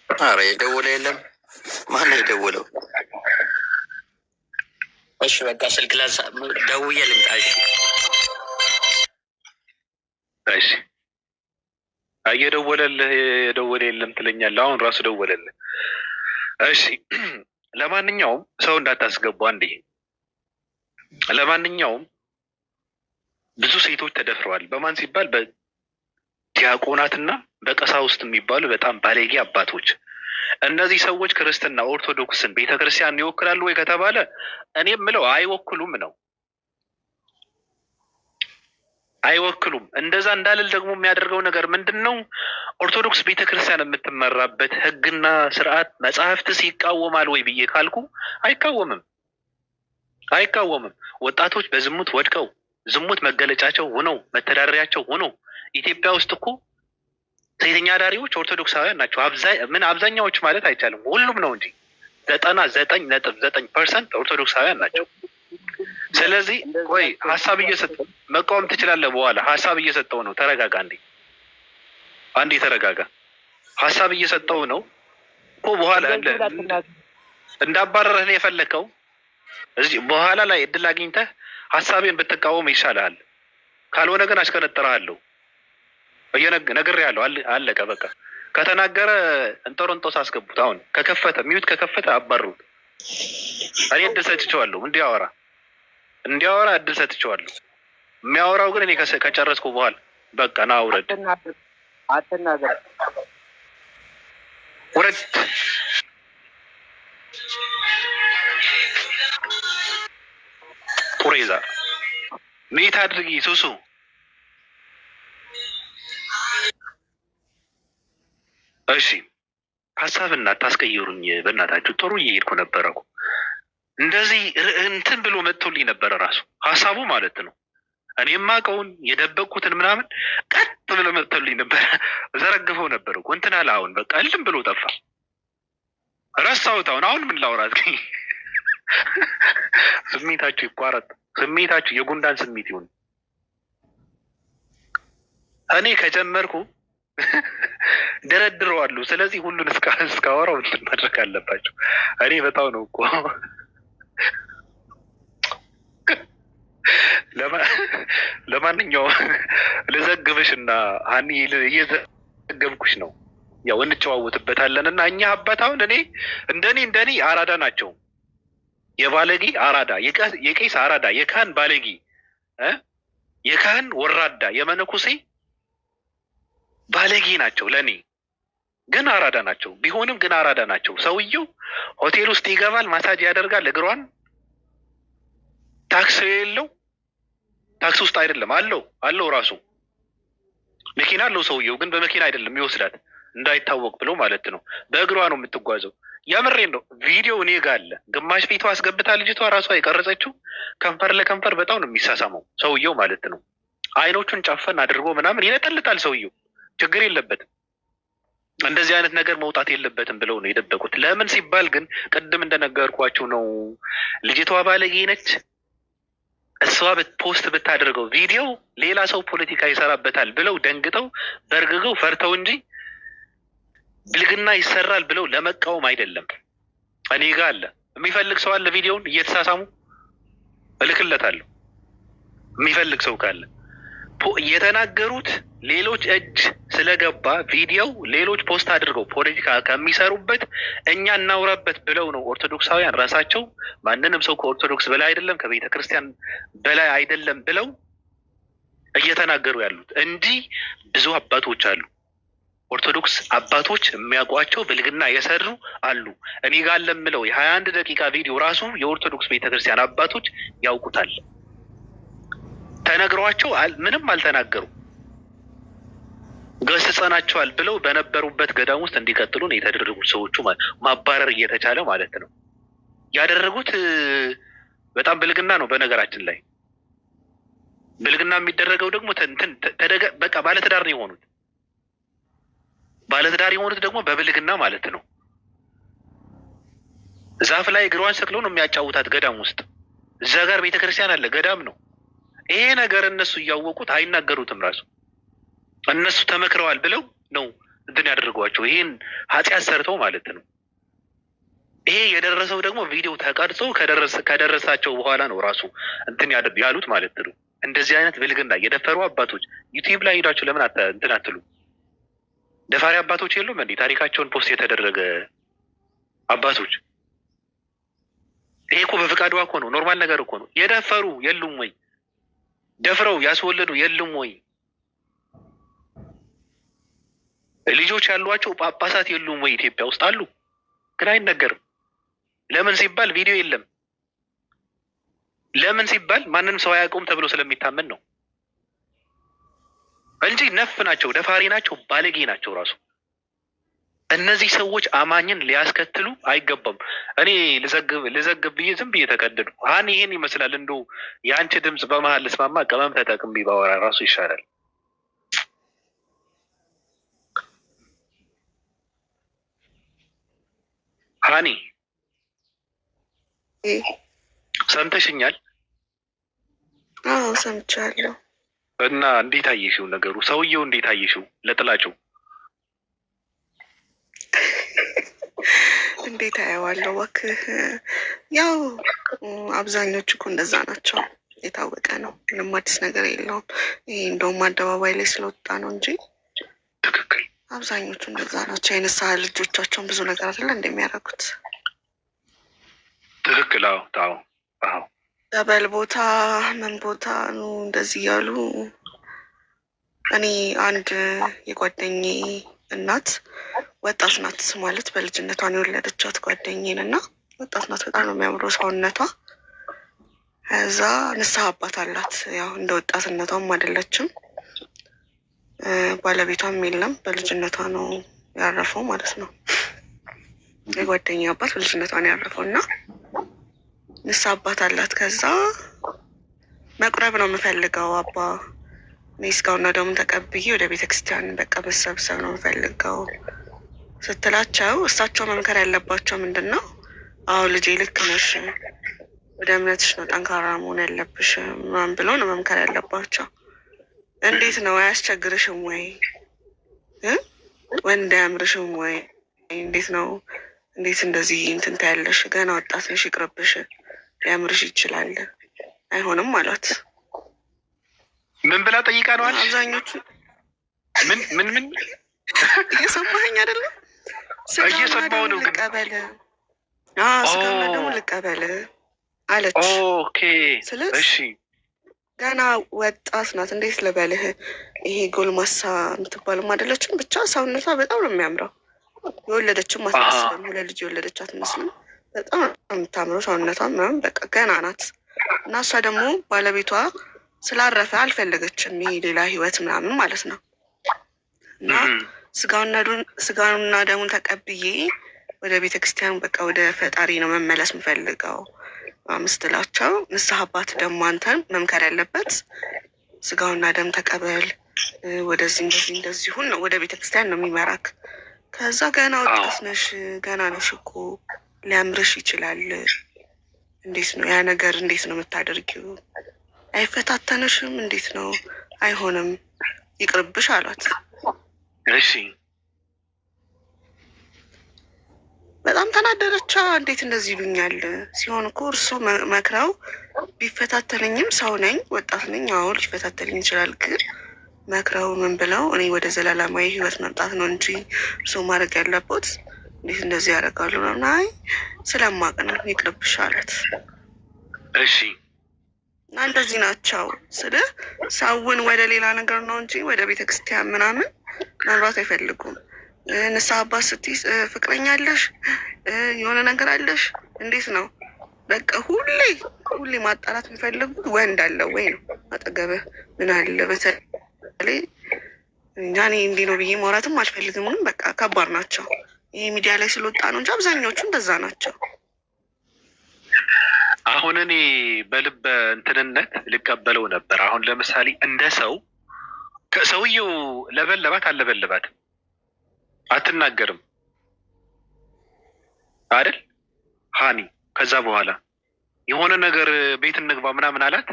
ኧረ የደወለ የለም። ማን የደወለው? እሺ በቃ ስልክ ላንሳ፣ ደውዬ ልምጣ። እሺ እየደወለልህ የደወለ የለም ትለኛለህ። አሁን ራሱ ደወለልህ። እሺ ለማንኛውም ሰው እንዳታስገቡ አንዴ። ለማንኛውም ብዙ ሴቶች ተደፍረዋል። በማን ሲባል በዲያቆናትና በቀሳውስት የሚባሉ በጣም ባለጌ አባቶች። እነዚህ ሰዎች ክርስትና ኦርቶዶክስን ቤተክርስቲያን ይወክላሉ ወይ ከተባለ እኔ የምለው አይወክሉም ነው። አይወክሉም። እንደዛ እንዳልል ደግሞ የሚያደርገው ነገር ምንድን ነው? ኦርቶዶክስ ቤተክርስቲያን የምትመራበት ህግና ስርዓት መጽሐፍትስ ይቃወማል ወይ ብዬ ካልኩ አይቃወምም። ወጣቶች በዝሙት ወድቀው ዝሙት መገለጫቸው ሆነው መተዳደሪያቸው ሆነው ኢትዮጵያ ውስጥ እኮ ሴተኛ አዳሪዎች ኦርቶዶክሳውያን ናቸው። አብዛኛዎች ማለት አይቻልም፣ ሁሉም ነው እንጂ 99.9% ኦርቶዶክሳውያን ናቸው። ስለዚህ ቆይ ሀሳብ እየሰጠው መቃወም ትችላለህ። በኋላ ሀሳብ እየሰጠው ነው። ተረጋጋ አንዴ ተረጋጋ። ሀሳብ እየሰጠው ነው እኮ በኋላ እንዳባረረህ ነው የፈለከው። እዚህ በኋላ ላይ እድል አግኝተህ ሀሳቤን ብትቃወም ይሻልሃል። ካልሆነ ግን አስቀነጥርሃለሁ። ነግሬሃለሁ። አለቀ በቃ። ከተናገረ እንጦሮንጦስ አስገቡት። አሁን ሚዩት ከከፈተ አባሩት። እኔ እድል ሰጥቼዋለሁ እንዲያወራ እድል ሰጥቼዋለሁ። የሚያወራው ግን እኔ ከጨረስኩ በኋላ በቃ ና ውረድ። ውረድ። ጡሬዛ ሚት አድርጊ ሱሱ። እሺ ሀሳብና ታስቀይሩኝ በእናታችሁ። ጥሩ እየሄድኩ ነበረ እኮ እንደዚህ እንትን ብሎ መጥቶልኝ ነበረ ራሱ ሀሳቡ ማለት ነው። እኔ የማውቀውን የደበቅኩትን ምናምን ቀጥ ብሎ መጥቶልኝ ነበረ። ዘረግፈው ነበር እኮ እንትን አለ። አሁን በቃ እልም ብሎ ጠፋ። ረሳሁት። አሁን ምን ላውራት? ስሜታችሁ ይቋረጥ። ስሜታችሁ የጉንዳን ስሜት ይሁን። እኔ ከጀመርኩ ደረድረዋለሁ። ስለዚህ ሁሉን እስካወራው እንትን ማድረግ አለባቸው። እኔ በጣም ነው እኮ ለማንኛውም ልዘግብሽ እና ሀኒ እየዘገብኩሽ ነው። ያው እንጨዋወትበታለን እና እኛ አባት አሁን እንደኔ አራዳ ናቸው። የባለጌ አራዳ፣ የቄስ አራዳ፣ የካህን ባለጌ፣ የካህን ወራዳ፣ የመነኩሴ ባለጌ ናቸው። ለእኔ ግን አራዳ ናቸው። ቢሆንም ግን አራዳ ናቸው። ሰውየው ሆቴል ውስጥ ይገባል፣ ማሳጅ ያደርጋል እግሯን። ታክስ የለው፣ ታክስ ውስጥ አይደለም አለው ራሱ መኪና አለው ሰውየው። ግን በመኪና አይደለም ይወስዳት እንዳይታወቅ ብሎ ማለት ነው። በእግሯ ነው የምትጓዘው። የምሬን ነው። ቪዲዮ እኔ ጋ አለ። ግማሽ ፊቷ አስገብታ ልጅቷ ራሷ የቀረጸችው ከንፈር ለከንፈር በጣም ነው የሚሳሳመው ሰውየው ማለት ነው። አይኖቹን ጨፈን አድርጎ ምናምን ይለጠልጣል ሰውየው። ችግር የለበትም። እንደዚህ አይነት ነገር መውጣት የለበትም ብለው ነው የደበቁት። ለምን ሲባል ግን ቅድም እንደነገርኳችሁ ነው። ልጅቷ ባለጌ ነች። እሷ ፖስት ብታደርገው ቪዲዮ ሌላ ሰው ፖለቲካ ይሰራበታል ብለው ደንግጠው በርግገው ፈርተው እንጂ ብልግና ይሰራል ብለው ለመቃወም አይደለም። እኔ ጋ አለ። የሚፈልግ ሰው አለ። ቪዲዮውን እየተሳሳሙ እልክለታለሁ። የሚፈልግ ሰው ካለ የተናገሩት ሌሎች እጅ ስለገባ ቪዲዮው ሌሎች ፖስት አድርገው ፖለቲካ ከሚሰሩበት እኛ እናውራበት ብለው ነው ኦርቶዶክሳውያን ራሳቸው ማንንም ሰው ከኦርቶዶክስ በላይ አይደለም ከቤተ ክርስቲያን በላይ አይደለም ብለው እየተናገሩ ያሉት እንጂ ብዙ አባቶች አሉ። ኦርቶዶክስ አባቶች የሚያውቋቸው ብልግና የሰሩ አሉ። እኔ ጋር ለምለው የ21 ደቂቃ ቪዲዮ ራሱ የኦርቶዶክስ ቤተክርስቲያን አባቶች ያውቁታል። ተነግሯቸው ምንም አልተናገሩ። ገስጸናቸዋል ብለው በነበሩበት ገዳም ውስጥ እንዲቀጥሉ ነው የተደረጉት። ሰዎቹ ማባረር እየተቻለ ማለት ነው ያደረጉት። በጣም ብልግና ነው። በነገራችን ላይ ብልግና የሚደረገው ደግሞ በቃ ባለትዳር ነው የሆኑት። ባለትዳር የሆኑት ደግሞ በብልግና ማለት ነው። ዛፍ ላይ እግሯን ሰቅለው ነው የሚያጫውታት ገዳም ውስጥ። እዛ ጋር ቤተክርስቲያን አለ፣ ገዳም ነው። ይሄ ነገር እነሱ እያወቁት አይናገሩትም። ራሱ እነሱ ተመክረዋል ብለው ነው እንትን ያደርጓቸው። ይሄን ኃጢአት ሰርተው ማለት ነው። ይሄ የደረሰው ደግሞ ቪዲዮ ተቀርጾ ከደረሳቸው በኋላ ነው ራሱ እንትን ያሉት ማለት ነው። እንደዚህ አይነት ብልግና የደፈሩ አባቶች ዩቲዩብ ላይ ሄዳችሁ ለምን እንትን አትሉ? ደፋሪ አባቶች የሉም እንዴ? ታሪካቸውን ፖስት የተደረገ አባቶች። ይሄ እኮ በፍቃዷ እኮ ነው። ኖርማል ነገር እኮ ነው። የደፈሩ የሉም ወይ? ደፍረው ያስወለዱ የሉም ወይ? ልጆች ያሏቸው ጳጳሳት የሉም ወይ? ኢትዮጵያ ውስጥ አሉ፣ ግን አይነገርም። ለምን ሲባል ቪዲዮ የለም። ለምን ሲባል ማንም ሰው አያውቀውም ተብሎ ስለሚታመን ነው። እንጂ ነፍ ናቸው፣ ደፋሪ ናቸው፣ ባለጌ ናቸው ራሱ። እነዚህ ሰዎች አማኝን ሊያስከትሉ አይገባም። እኔ ልዘግብ ብዬ ዝም ብዬ ተቀደዱ። ሀኒ ይሄን ይመስላል። እንደው የአንቺ ድምፅ በመሀል ልስማማ ቅመም ተጠቅም ባወራ ራሱ ይሻላል። ሀኒ ሰምተሽኛል? አዎ ሰምቻለሁ። እና እንዴት አየሽው ነገሩ? ሰውየው እንዴት አየሽው? ለጥላቸው እንዴት አየዋለሁ? እባክህ ያው አብዛኞቹ እኮ እንደዛ ናቸው፣ የታወቀ ነው። ምንም አዲስ ነገር የለውም። ይሄ እንደውም አደባባይ ላይ ስለወጣ ነው እንጂ ትክክል። አብዛኞቹ እንደዛ ናቸው። የንስሐ ልጆቻቸውን ብዙ ነገር አይደለ እንደሚያደርጉት። ትክክል። አዎ አዎ። ጠበል ቦታ ምን ቦታ ነው እንደዚህ እያሉ። እኔ አንድ የጓደኛዬ እናት ወጣት ናት ማለት በልጅነቷን የወለደቻት ጓደኛዬን እና ወጣት ናት። በጣም ነው የሚያምረው ሰውነቷ። እዛ ንስሐ አባት አላት። ያው እንደ ወጣትነቷም አይደለችም፣ ባለቤቷም የለም። በልጅነቷ ነው ያረፈው ማለት ነው። የጓደኛዬ አባት በልጅነቷ ነው ያረፈው እና ንስሐ አባት አላት። ከዛ መቁረብ ነው የምፈልገው አባ፣ እኔ እስካሁን ደሙን ተቀብዬ ወደ ቤተክርስቲያን በቃ መሰብሰብ ነው የምፈልገው ስትላቸው እሳቸው መምከር ያለባቸው ምንድን ነው? አዎ ልጄ ልክ ነሽ፣ ወደ እምነትሽ ነው ጠንካራ መሆን ያለብሽ ምናምን ብሎ ነው መምከር ያለባቸው። እንዴት ነው አያስቸግርሽም ወይ ወንድ አያምርሽም ወይ? እንዴት ነው እንዴት እንደዚህ እንትን ታያለሽ? ገና ወጣት ነሽ፣ ይቅርብሽ፣ ሊያምርሽ ይችላል፣ አይሆንም አሏት። ምን ብላ ጠይቃ ነው አልሽ? አብዛኞቹ ምን እየሰማኸኝ አይደለም? እየሰማሁ ነው። ግን ልቀበል ስጋና ደግሞ ልቀበል አለች። ኦኬ ስለዚህ እሺ፣ ገና ወጣት ናት። እንዴት ልበልህ? ይሄ ጎልማሳ የምትባልም አይደለችም። ብቻ ሰውነቷ በጣም ነው የሚያምረው። የወለደችም አትመስልም፣ ሁለት ልጅ የወለደች አትመስልም። በጣም ነው የምታምረው ሰውነቷ ምናምን፣ በቃ ገና ናት። እና እሷ ደግሞ ባለቤቷ ስላረፈ አልፈለገችም ይሄ ሌላ ህይወት ምናምን ማለት ነው። እና ስጋውና ደሙን ተቀብዬ ወደ ቤተክርስቲያን በቃ ወደ ፈጣሪ ነው መመለስ የምፈልገው ስትላቸው፣ ንስሐ አባት ደግሞ አንተን መምከር ያለበት ስጋውና ደም ተቀበል፣ ወደዚህ እንደዚህ ሁን ነው፣ ወደ ቤተክርስቲያን ነው የሚመራክ። ከዛ ገና ወጣት ነሽ፣ ገና ነሽ እኮ ሊያምርሽ ይችላል። እንዴት ነው ያ ነገር? እንዴት ነው የምታደርጊው? አይፈታተንሽም? እንዴት ነው? አይሆንም፣ ይቅርብሽ አሏት። እሺ በጣም ተናደረቻ። እንዴት እንደዚህ ይሉኛል? ሲሆን እኮ እርሶ መክረው ቢፈታተነኝም ሰው ነኝ፣ ወጣት ነኝ። አዎ ሊፈታተልኝ ይችላል። ግን መክረው ምን ብለው እኔ ወደ ዘላለማዊ ህይወት መምጣት ነው እንጂ እርሶ ማድረግ ያለበት እንዴት እንደዚህ ያደርጋሉ? አይ ስለማቅ ነው፣ ይቅርብሽ አላት። እሺ እና እንደዚህ ናቸው ስለ ሰውን ወደ ሌላ ነገር ነው እንጂ ወደ ቤተክርስቲያን ምናምን መምራት አይፈልጉም። ንስሐ አባት ስትይዝ ፍቅረኛ አለሽ፣ የሆነ ነገር አለሽ፣ እንዴት ነው በቃ ሁሌ ማጣራት የሚፈልጉት ወንድ አለ ወይ ነው፣ አጠገብህ ምን አለ። በተለይ እኔ እንዲህ ነው ብዬ ማውራትም አልፈልግም። ምንም በቃ ከባድ ናቸው። ይሄ ሚዲያ ላይ ስለወጣ ነው እንጂ አብዛኛዎቹ እንደዛ ናቸው። አሁን እኔ በልበ እንትንነት ልቀበለው ነበር። አሁን ለምሳሌ እንደ ሰው ከሰውየው ለበለባት አልለበለባትም አትናገርም አይደል ሀኒ? ከዛ በኋላ የሆነ ነገር ቤት እንግባ ምናምን አላት።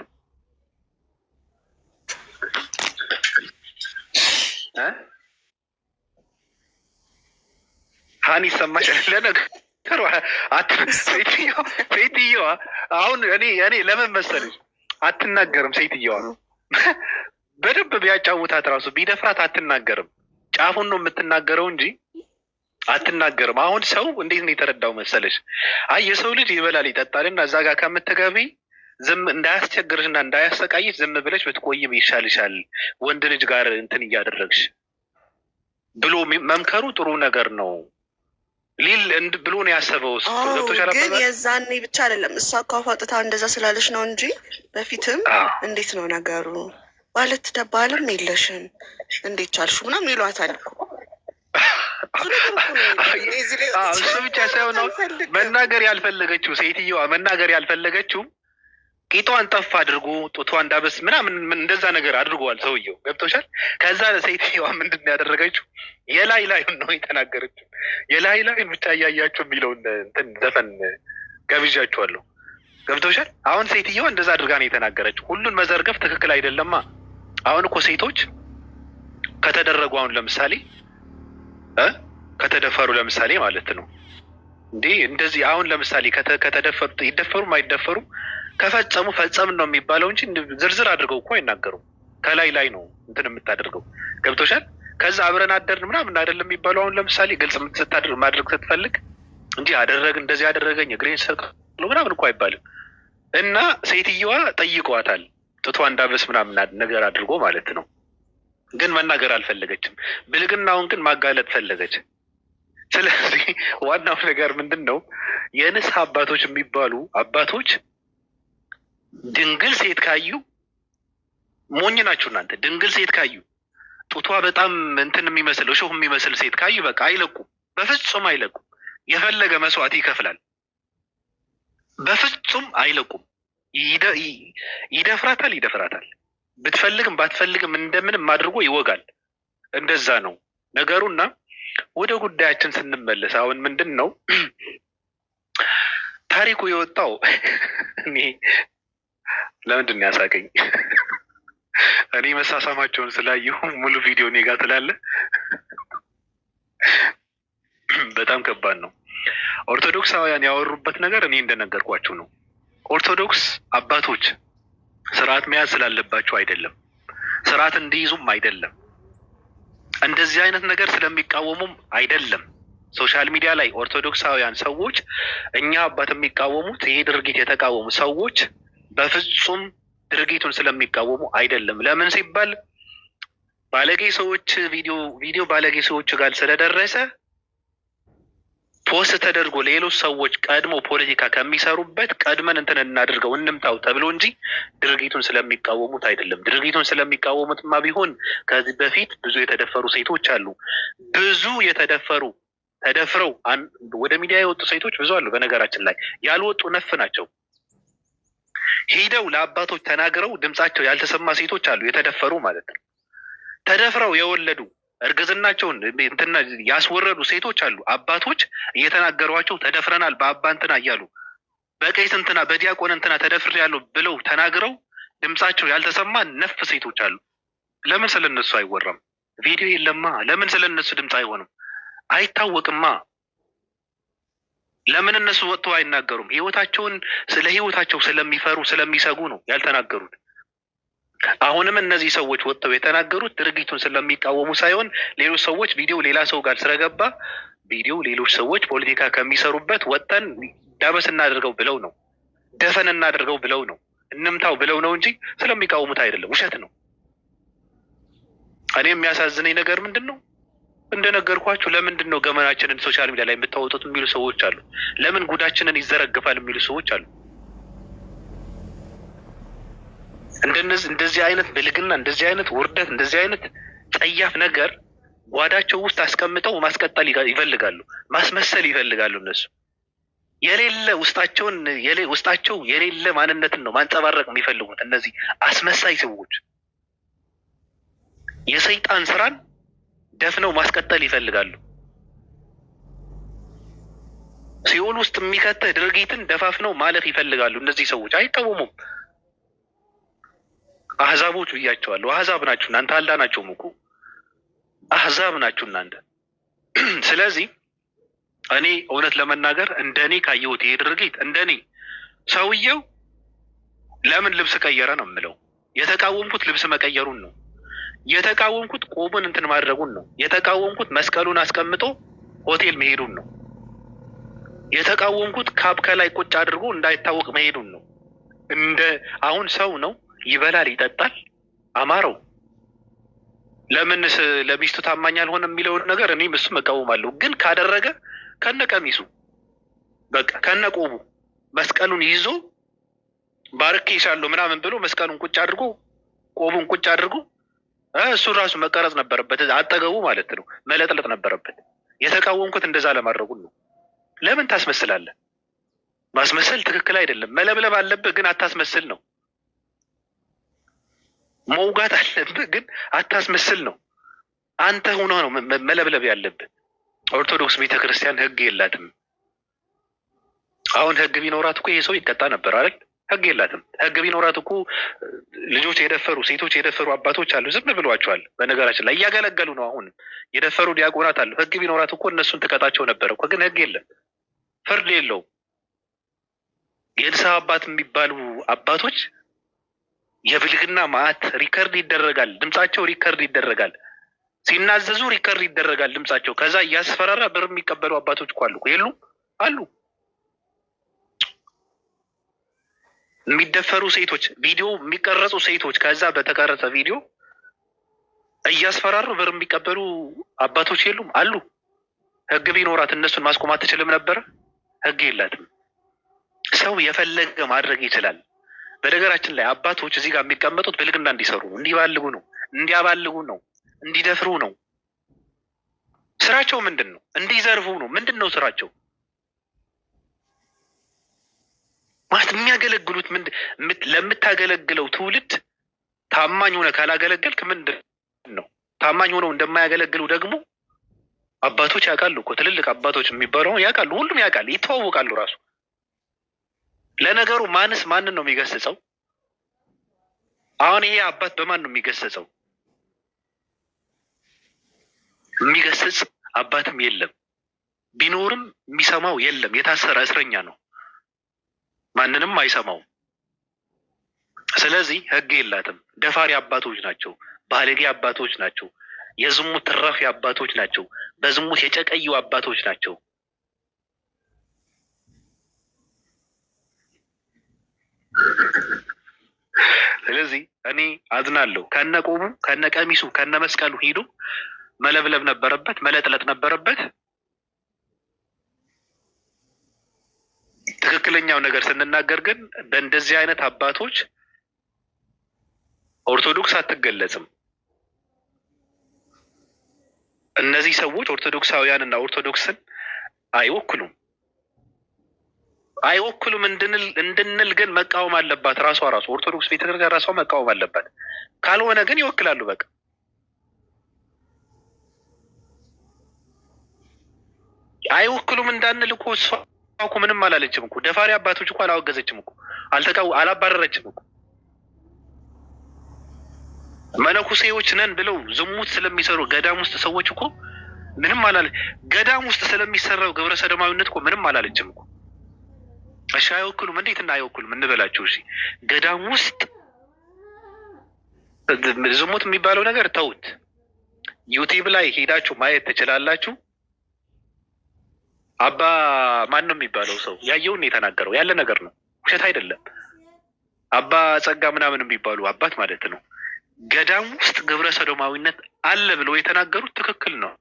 ሀኒ ሰማሽ? ለነገሩ ሴትዮዋ አሁን እኔ ለምን መሰለሽ አትናገርም? ሴትዮዋ በደንብ ቢያጫውታት ራሱ ቢደፍራት አትናገርም። ጫፉን ነው የምትናገረው እንጂ አትናገርም። አሁን ሰው እንዴት ነው የተረዳው መሰለሽ? አይ የሰው ልጅ ይበላል ይጠጣል እና እዛ ጋር ከምትገቢ ዝም እንዳያስቸግርሽ እና እንዳያሰቃይሽ ዝም ብለሽ ብትቆይም ይሻልሻል፣ ወንድ ልጅ ጋር እንትን እያደረግሽ ብሎ መምከሩ ጥሩ ነገር ነው ሊል ብሎ ነው ያሰበው። ግን የዛኔ ብቻ አይደለም እሷ እኮ አፏጥታ እንደዛ ስላለች ነው እንጂ በፊትም እንዴት ነው ነገሩ? ባልም የለሽም እንዴት ቻልሹ ምናምን ይሏታል እኮ። እሱ ብቻ ሳይሆን መናገር ያልፈለገችው ሴትዮዋ መናገር ያልፈለገችው ቂጧን ጠፍ አድርጎ ጡቷ እንዳበስ ምናምን እንደዛ ነገር አድርገዋል ሰውየው። ገብቶሻል? ከዛ ሴትዮዋ ምንድን ያደረገችው የላይ ላዩን ነው የተናገረችው። የላይ ላዩን ብቻ እያያቸው የሚለውን እንትን ዘፈን ገብዣቸዋለሁ። ገብቶሻል? አሁን ሴትዮዋ እንደዛ አድርጋ ነው የተናገረችው። ሁሉን መዘርገፍ ትክክል አይደለማ። አሁን እኮ ሴቶች ከተደረጉ አሁን ለምሳሌ ከተደፈሩ ለምሳሌ ማለት ነው እንዴ እንደዚህ አሁን ለምሳሌ ከተደፈሩ ይደፈሩም አይደፈሩም ከፈጸሙ ፈጸምን ነው የሚባለው እንጂ ዝርዝር አድርገው እኮ አይናገሩም። ከላይ ላይ ነው እንትን የምታደርገው። ገብቶሻል? ከዛ አብረን አደርን ምናምን አይደለም የሚባለው። አሁን ለምሳሌ ግልጽ ማድረግ ስትፈልግ እንጂ እንደዚህ ያደረገኝ እግሬን ሰቅሎ ምናምን እኮ አይባልም። እና ሴትዮዋ ጠይቀዋታል ጡቷ እንዳበስ ምናምን ነገር አድርጎ ማለት ነው። ግን መናገር አልፈለገችም። ብልግናውን ግን ማጋለጥ ፈለገች። ስለዚህ ዋናው ነገር ምንድን ነው? የንስሐ አባቶች የሚባሉ አባቶች ድንግል ሴት ካዩ ሞኝ ናችሁ እናንተ። ድንግል ሴት ካዩ ጡቷ በጣም እንትን የሚመስል እሾህ የሚመስል ሴት ካዩ በቃ አይለቁም፣ በፍጹም አይለቁም። የፈለገ መስዋዕት ይከፍላል፣ በፍጹም አይለቁም። ይደፍራታል። ብትፈልግም ባትፈልግም እንደምንም አድርጎ ይወጋል። እንደዛ ነው ነገሩና ወደ ጉዳያችን ስንመለስ አሁን ምንድን ነው ታሪኩ የወጣው? እኔ ለምንድን ነው ያሳቀኝ? እኔ መሳሳማቸውን ስላየሁ ሙሉ ቪዲዮ እኔ ጋር ስላለ በጣም ከባድ ነው። ኦርቶዶክሳውያን ያወሩበት ነገር እኔ እንደነገርኳችሁ ነው። ኦርቶዶክስ አባቶች ስርዓት መያዝ ስላለባቸው አይደለም፣ ስርዓት እንዲይዙም አይደለም፣ እንደዚህ አይነት ነገር ስለሚቃወሙም አይደለም። ሶሻል ሚዲያ ላይ ኦርቶዶክሳውያን ሰዎች እኛ አባት የሚቃወሙት ይሄ ድርጊት የተቃወሙ ሰዎች በፍጹም ድርጊቱን ስለሚቃወሙ አይደለም። ለምን ሲባል ባለጌ ሰዎች ቪዲዮ ባለጌ ሰዎች ጋር ስለደረሰ ፖስት ተደርጎ ሌሎች ሰዎች ቀድሞ ፖለቲካ ከሚሰሩበት ቀድመን እንትን እናድርገው እንምታው ተብሎ እንጂ ድርጊቱን ስለሚቃወሙት አይደለም። ድርጊቱን ስለሚቃወሙትማ ቢሆን ከዚህ በፊት ብዙ የተደፈሩ ሴቶች አሉ። ብዙ ተደፍረው ወደ ሚዲያ የወጡ ሴቶች ብዙ አሉ። በነገራችን ላይ ያልወጡ ነፍ ናቸው። ሄደው ለአባቶች ተናግረው ድምጻቸው ያልተሰማ ሴቶች አሉ፣ የተደፈሩ ማለት ነው። ተደፍረው የወለዱ እርግዝናቸውን እንትና ያስወረዱ ሴቶች አሉ። አባቶች እየተናገሯቸው ተደፍረናል በአባ እንትና እያሉ በቄስ እንትና በዲያቆን እንትና ተደፍር ያሉ ብለው ተናግረው ድምጻቸው ያልተሰማ ነፍ ሴቶች አሉ። ለምን ስለነሱ አይወራም? ቪዲዮ የለማ። ለምን ስለነሱ ድምፅ አይሆንም? አይታወቅማ። ለምን እነሱ ወጥተው አይናገሩም? ስለ ህይወታቸው ስለሚፈሩ ስለሚሰጉ ነው ያልተናገሩት። አሁንም እነዚህ ሰዎች ወጥተው የተናገሩት ድርጊቱን ስለሚቃወሙ ሳይሆን ሌሎች ሰዎች ቪዲዮ ሌላ ሰው ጋር ስለገባ ቪዲዮ ሌሎች ሰዎች ፖለቲካ ከሚሰሩበት ወጥተን ዳበስ እናድርገው ብለው ነው፣ ደፈን እናድርገው ብለው ነው፣ እንምታው ብለው ነው እንጂ ስለሚቃወሙት አይደለም። ውሸት ነው። እኔ የሚያሳዝነኝ ነገር ምንድን ነው? እንደነገርኳችሁ ለምንድን ነው ገመናችንን ሶሻል ሚዲያ ላይ የምታወጡት የሚሉ ሰዎች አሉ። ለምን ጉዳችንን ይዘረግፋል የሚሉ ሰዎች አሉ። እንደዚህ አይነት ብልግና፣ እንደዚህ አይነት ውርደት፣ እንደዚህ አይነት ጸያፍ ነገር ጓዳቸው ውስጥ አስቀምጠው ማስቀጠል ይፈልጋሉ፣ ማስመሰል ይፈልጋሉ። እነሱ የሌለ ውስጣቸው የሌለ ማንነትን ነው ማንጸባረቅ የሚፈልጉት። እነዚህ አስመሳይ ሰዎች የሰይጣን ስራን ደፍነው ማስቀጠል ይፈልጋሉ። ሲኦል ውስጥ የሚከተህ ድርጊትን ደፋፍነው ማለፍ ይፈልጋሉ። እነዚህ ሰዎች አይቃወሙም። አህዛቦች ብያቸዋለሁ። አህዛብ ናችሁ እናንተ፣ አልዳናቸውም እኮ አህዛብ ናችሁ እናንተ። ስለዚህ እኔ እውነት ለመናገር እንደኔ ካየሁት ይሄ ድርጊት እንደኔ ሰውየው ለምን ልብስ ቀየረ ነው የምለው። የተቃወምኩት ልብስ መቀየሩን ነው። የተቃወምኩት ቆቡን እንትን ማድረጉን ነው። የተቃወምኩት መስቀሉን አስቀምጦ ሆቴል መሄዱን ነው። የተቃወምኩት ካብ ከላይ ቁጭ አድርጎ እንዳይታወቅ መሄዱን ነው። አሁን ሰው ነው ይበላል፣ ይጠጣል፣ አማረው። ለምንስ ለሚስቱ ታማኝ አልሆነ የሚለውን ነገር እኔም እሱ መቃወማለሁ። ግን ካደረገ ከነ ቀሚሱ በቃ ከነ ቆቡ መስቀሉን ይዞ ባርኬሻለሁ ምናምን ብሎ መስቀሉን ቁጭ አድርጎ ቆቡን ቁጭ አድርጎ እሱን ራሱ መቀረጽ ነበረበት፣ አጠገቡ ማለት ነው፣ መለጥለጥ ነበረበት። የተቃወምኩት እንደዛ ለማድረጉን ነው። ለምን ታስመስላለህ? ማስመሰል ትክክል አይደለም። መለብለብ አለብህ ግን አታስመስል ነው። መውጋት አለብህ ግን አታስመስል ነው። አንተ ሆኖ ነው መለብለብ ያለብህ። ኦርቶዶክስ ቤተክርስቲያን ህግ የላትም። አሁን ህግ ቢኖራት እኮ ይሄ ሰው ይቀጣ ነበር አይደል? ህግ የላትም። ህግ ቢኖራት እኮ ልጆች የደፈሩ ሴቶች የደፈሩ አባቶች አሉ፣ ዝም ብሏቸዋል። በነገራችን ላይ እያገለገሉ ነው። አሁን የደፈሩ ዲያቆናት አሉ። ህግ ቢኖራት እኮ እነሱን ትቀጣቸው ነበር እኮ። ግን ህግ የለም፣ ፍርድ የለውም። የንስሐ አባት የሚባሉ አባቶች የብልግና መዓት ሪከርድ ይደረጋል፣ ድምጻቸው ሪከርድ ይደረጋል፣ ሲናዘዙ ሪከርድ ይደረጋል ድምጻቸው። ከዛ እያስፈራራ ብር የሚቀበሉ አባቶች እኮ አሉ። የሉ አሉ። የሚደፈሩ ሴቶች፣ ቪዲዮ የሚቀረጹ ሴቶች፣ ከዛ በተቀረጸ ቪዲዮ እያስፈራሩ ብር የሚቀበሉ አባቶች የሉም አሉ። ህግ ቢኖራት እነሱን ማስቆም አትችልም ነበረ? ህግ የላትም። ሰው የፈለገ ማድረግ ይችላል። በነገራችን ላይ አባቶች እዚህ ጋር የሚቀመጡት ብልግና እንዲሰሩ ነው፣ እንዲባልጉ ነው፣ እንዲያባልጉ ነው፣ እንዲደፍሩ ነው። ስራቸው ምንድን ነው? እንዲዘርፉ ነው። ምንድን ነው ስራቸው? ማለት የሚያገለግሉት ለምታገለግለው ትውልድ ታማኝ ሆነ ካላገለገልክ ምንድን ነው? ታማኝ ሆነው እንደማያገለግሉ ደግሞ አባቶች ያውቃሉ እኮ። ትልልቅ አባቶች የሚባለው ያውቃሉ፣ ሁሉም ያውቃል፣ ይተዋወቃሉ ራሱ። ለነገሩ ማንስ ማንን ነው የሚገስጸው? አሁን ይሄ አባት በማን ነው የሚገሰጸው? የሚገስጽ አባትም የለም፣ ቢኖርም የሚሰማው የለም። የታሰረ እስረኛ ነው፣ ማንንም አይሰማውም። ስለዚህ ህግ የላትም። ደፋሪ አባቶች ናቸው፣ ባለጌ አባቶች ናቸው፣ የዝሙት ትራፊ አባቶች ናቸው፣ በዝሙት የጨቀዩ አባቶች ናቸው። ስለዚህ እኔ አዝናለሁ። ከነ ቆቡ ከነ ቀሚሱ ከነ መስቀሉ ሄዶ መለብለብ ነበረበት፣ መለጥለጥ ነበረበት። ትክክለኛው ነገር ስንናገር ግን በእንደዚህ አይነት አባቶች ኦርቶዶክስ አትገለጽም። እነዚህ ሰዎች ኦርቶዶክሳውያን እና ኦርቶዶክስን አይወክሉም እንድንል ግን መቃወም አለባት። ራሷ ኦርቶዶክስ ቤተክርስቲያን ራሷ መቃወም አለባት። ካልሆነ ግን ይወክላሉ። በቃ አይወክሉም እንዳንል እኮ እሷ እኮ ምንም አላለችም እኮ። ደፋሪ አባቶች እኮ አላወገዘችም እኮ፣ አላባረረችም እኮ። መነኩሴዎች ነን ብለው ዝሙት ስለሚሰሩ ገዳም ውስጥ ሰዎች እኮ ምንም አላለ። ገዳም ውስጥ ስለሚሰራው ግብረ ሰዶማዊነት እኮ ምንም አላለችም እኮ። እሺ አይወክሉም፣ እንዴት እና አይወክሉም እንበላቸው። እሺ ገዳም ውስጥ ዝሙት የሚባለው ነገር ተውት። ዩቲዩብ ላይ ሄዳችሁ ማየት ትችላላችሁ። አባ ማን ነው የሚባለው ሰው ያየውን የተናገረው ያለ ነገር ነው፣ ውሸት አይደለም። አባ ጸጋ ምናምን የሚባሉ አባት ማለት ነው። ገዳም ውስጥ ግብረ ሰዶማዊነት አለ ብለው የተናገሩት ትክክል ነው።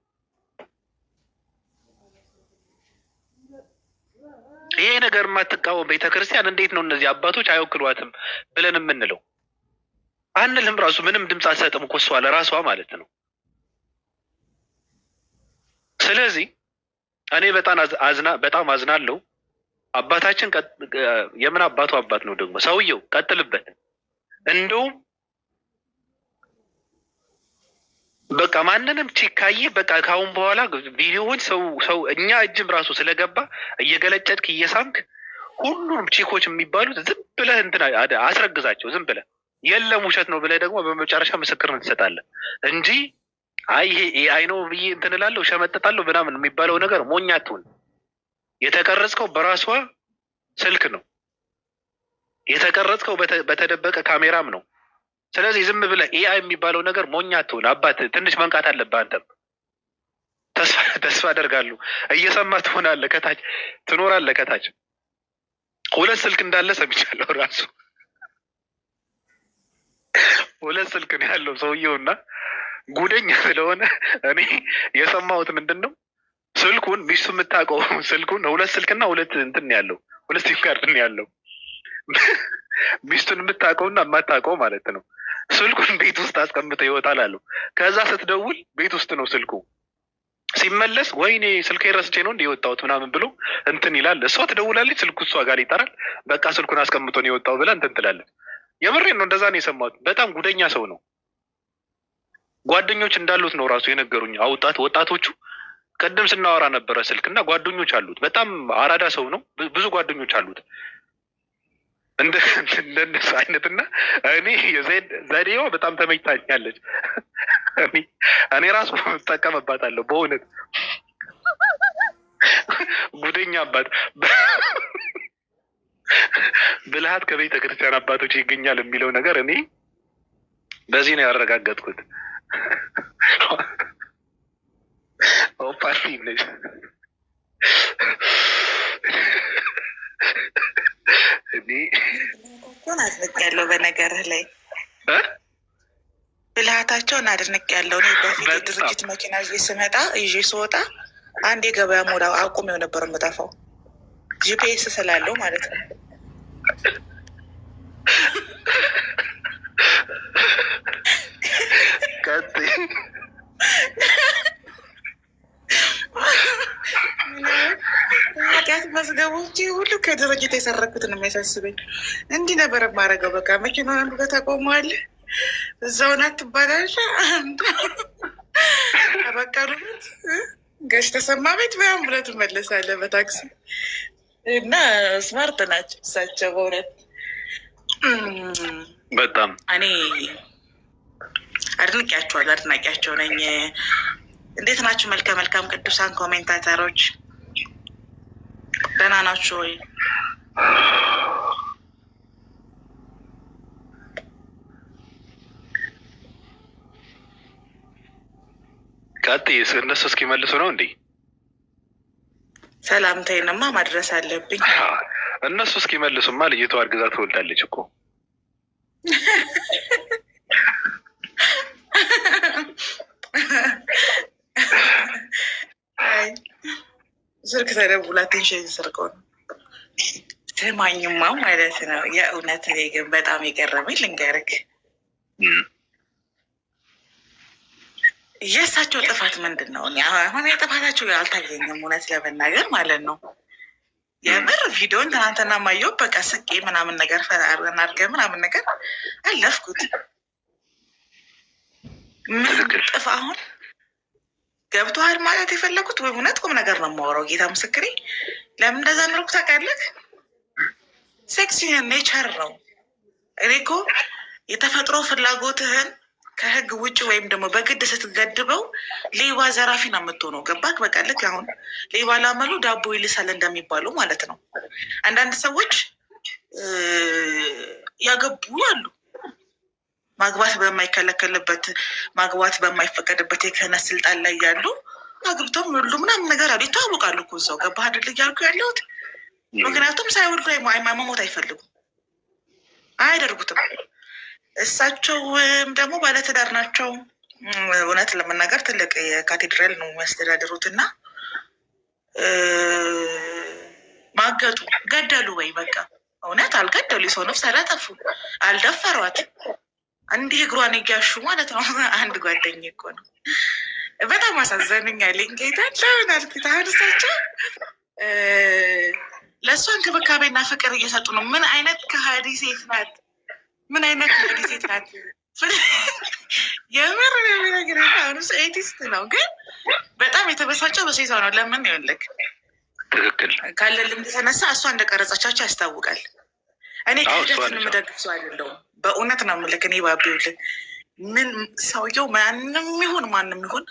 ይሄ ነገር የማትቃወም ቤተክርስቲያን እንዴት ነው እነዚህ አባቶች አይወክሏትም ብለን የምንለው? አንልም። ራሱ ምንም ድምፅ አትሰጥም እኮ እሷ ለራሷ ማለት ነው። ስለዚህ እኔ በጣም አዝናለሁ። አባታችን የምን አባቱ አባት ነው ደግሞ ሰውየው? ቀጥልበት። እንደውም በቃ ማንንም ቺካዬ በቃ ካሁን በኋላ ቪዲዮውን ሰው እኛ እጅም ራሱ ስለገባ እየገለጨድክ እየሳምክ ሁሉንም ቺኮች የሚባሉት ዝም ብለህ እንትን አስረግዛቸው። ዝም ብለህ የለም ውሸት ነው ብለህ ደግሞ በመጨረሻ ምስክርነት ትሰጣለህ እንጂ አይ ይሄ አይ ነው ብዬ እንትን እላለሁ ሸመጥጣለሁ ምናምን የሚባለው ነገር ሞኝ አትሁን። የተቀረጽከው በራሷ ስልክ ነው የተቀረጽከው፣ በተደበቀ ካሜራም ነው። ስለዚህ ዝም ብለህ ኤአይ የሚባለው ነገር ሞኝ አትሁን። አባት ትንሽ መንቃት አለብህ። አንተም ተስፋ አደርጋለሁ እየሰማ ትሆናለህ። ከታች ትኖራለህ። ከታች 2 ስልክ እንዳለ ሰምቻለሁ። ራሱ 2 ስልክ ነው ያለው ሰውየውና ጉደኛ ስለሆነ እኔ የሰማሁት ምንድን ነው ስልኩን ሚስቱ የምታውቀው ስልኩን 2 ስልክና 2 እንትን ያለው 2 ሲም ካርድ ነው ያለው። ሚስቱን የምታውቀውና የማታውቀው ማለት ነው። ስልኩን ቤት ውስጥ አስቀምጠው ይወጣል አሉ። ከዛ ስትደውል ቤት ውስጥ ነው ስልኩ። ሲመለስ ወይኔ ስልክ ረስቼ ነው እንደ የወጣሁት ምናምን ብሎ እንትን ይላል። እሷ ትደውላለች፣ ስልኩ እሷ ጋር ይጠራል። በቃ ስልኩን አስቀምጦ ነው የወጣው ብላ እንትን ትላለች። የምሬን ነው፣ እንደዛ ነው የሰማሁት። በጣም ጉደኛ ሰው ነው። ጓደኞች እንዳሉት ነው ራሱ የነገሩኝ። ወጣቶቹ ቀደም ስናወራ ነበረ ስልክ እና ጓደኞች አሉት። በጣም አራዳ ሰው ነው። ብዙ ጓደኞች አሉት እንደነሱ አይነት እና እኔ ዘዴዋ በጣም ተመኝታኛለች። እኔ ራሱ እጠቀምባታለሁ በእውነት ጉደኛ አባት ብልሃት ከቤተ ክርስቲያን አባቶች ይገኛል የሚለው ነገር እኔ በዚህ ነው ያረጋገጥኩት። ፓርቲ ነች አድንቅ ያለው በነገርህ ላይ ብልሃታቸውን አድንቅ ያለው። እኔ በፊት የድርጅት መኪና ይዤ ስመጣ ይዤ ስወጣ አንድ የገበያ ሞላ አቁሜው ነበር የምጠፋው፣ ጂፒኤስ ስላለው ማለት ነው። ኃጢአት መዝገቦች ሁሉ ከድርጅት የሰረኩት ነው የሚያሳስበኝ። እንዲህ ነበር የማደርገው። በቃ መኪናውን አንዱ ጋር ታቆመዋለህ፣ እዛውን አትባላለህ። ተበቀሉበት ገሽ ተሰማ ቤት በያም ብለህ ትመለሳለህ በታክሲ እና ስማርት ናቸው እሳቸው በእውነት በጣም እኔ አድንቂያቸዋለሁ፣ አድናቂያቸው ነኝ። እንዴት ናችሁ? መልካም ቅዱሳን ኮሜንታተሮች ደህና ናችሁ ወይ? ቀጥይ። እነሱ እስኪመልሱ ነው እንዴ? ሰላምታዬንማ ማድረስ አለብኝ። እነሱ እስኪመልሱማ ልጅቷ አርግዛ ትወልዳለች እኮ። ስልክ ተደውላ ቴንሽን ሰርቀው ነው። ስማኝማ ማለት ነው የእውነት እኔ ግን በጣም የገረመኝ ልንገርክ፣ የእሳቸው ጥፋት ምንድን ነው? አሁን የጥፋታቸው አልታየኝም እውነት ለመናገር ማለት ነው። የምር ቪዲዮን ትናንትና ማየው በቃ ስቄ ምናምን ነገር አድርገ ምናምን ነገር አለፍኩት። ምን ጥፋ አሁን ገብቶሃል ማለት የፈለጉት ወይ እውነት ቁም ነገር ነው የማወራው። ጌታ ምስክሬ። ለምን እንደዛ ምርኩ ታውቃለህ? ሴክስ ኔቸር ነው። እኔ እኮ የተፈጥሮ ፍላጎትህን ከህግ ውጭ ወይም ደግሞ በግድ ስትገድበው ሌባ ዘራፊ ነው የምትሆነው። ገባክ? በቃ ልክ አሁን ሌባ ላመሉ ዳቦ ይልሳል እንደሚባሉ ማለት ነው። አንዳንድ ሰዎች ያገቡ አሉ ማግባት በማይከለከልበት ማግባት በማይፈቀድበት የክህነት ስልጣን ላይ ያሉ አግብተው ሁሉ ምናምን ነገር አሉ። ይታወቃሉ እኮ እዛው። ገባህ አይደል እያልኩ ያለሁት? ምክንያቱም ሳይወልዱ መሞት አይፈልጉም፣ አያደርጉትም። እሳቸው ደግሞ ባለትዳር ናቸው። እውነት ለመናገር ትልቅ የካቴድራል ነው የሚያስተዳድሩት እና ማገጡ ገደሉ ወይ በቃ እውነት አልገደሉ፣ የሰው ነፍስ አላጠፉ፣ አልደፈሯት። እንዲህ እግሯን እያሹ ማለት ነው። አንድ ጓደኝ እኮ ነው በጣም አሳዘንኛለኝ። ጌታ ለምን አልኩት። አሁን እሳቸው ለእሷ እንክብካቤና ፍቅር እየሰጡ ነው። ምን አይነት ከሃዲ ሴት ናት! ምን አይነት ከሃዲ ሴት ናት! የምር ነገር አሁን ኤቲስት ነው፣ ግን በጣም የተበሳጨው በሴቷ ነው። ለምን ይኸውልህ ትክክል ካለ ልምድ የተነሳ እሷ እንደቀረጸቻቸው ያስታውቃል። እኔ ክህደትን የምደግፍ ሰው አይደለሁም። በእውነት ነው የምልህ። እኔ ባቢውልህ ምን ሰውየው ማንም ይሁን ማንም ይሁን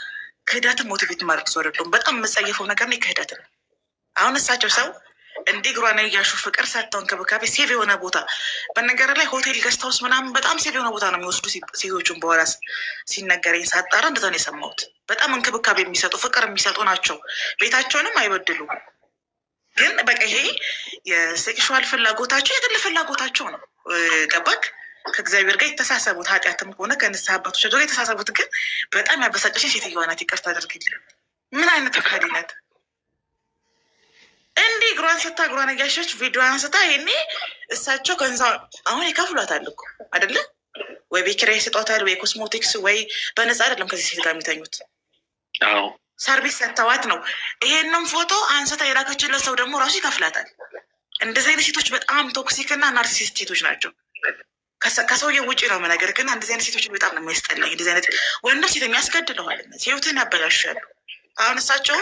ክህደትን ሞቲቬት ማድረግ ሰው አይደለሁም። በጣም የምጸየፈው ነገር እኔ ክህደት ነው። አሁን እሳቸው ሰው እንዲህ እግሯን እያሹ ፍቅር ሰጥተው እንክብካቤ ሴቭ የሆነ ቦታ በነገር ላይ ሆቴል ገስት ሃውስ ምናምን በጣም ሴቭ የሆነ ቦታ ነው የሚወስዱ ሴቶቹን። በኋላ ሲነገረኝ ሳጣራ እንደዛ ነው የሰማሁት። በጣም እንክብካቤ የሚሰጡ ፍቅር የሚሰጡ ናቸው። ቤታቸውንም አይበድሉም። ግን በቃ ይሄ የሴክሹዋል ፍላጎታቸው የግል ፍላጎታቸው ነው። ገባክ? ከእግዚአብሔር ጋር የተሳሰቡት ኃጢአትም ከሆነ ከንስሐ አባቶች ጋር የተሳሰቡት። ግን በጣም ያበሳጨሽን ሴትዮዋ ናት። ይቅርታ አድርግልኝ። ምን አይነት ካዲነት! እንዲህ እግሯን ስታ እግሯን እያሸች ቪዲዮ አንስታ ይሄኔ እሳቸው ከንዛ አሁን ይከፍሏታል እኮ አይደለ? ወይ ቤኪራይ ስጧታል ወይ ኮስሞቲክስ ወይ በነፃ አይደለም ከዚህ ሴት ጋር የሚተኙት። ሰርቪስ ሰጥተዋት ነው። ይሄንም ፎቶ አንስታ የላከችለት ሰው ደግሞ ራሱ ይከፍላታል። እንደዚህ አይነት ሴቶች በጣም ቶክሲክ እና ናርሲሲስት ሴቶች ናቸው። ከሰውየው ውጭ ነው ነገር ግን እንደዚህ አይነት ሴቶች በጣም ነው የሚያስጠላኝ። እንደዚህ አይነት ወንዶች ሴት የሚያስገድለዋል፣ ህይወትን ያበላሻሉ። አሁን እሳቸው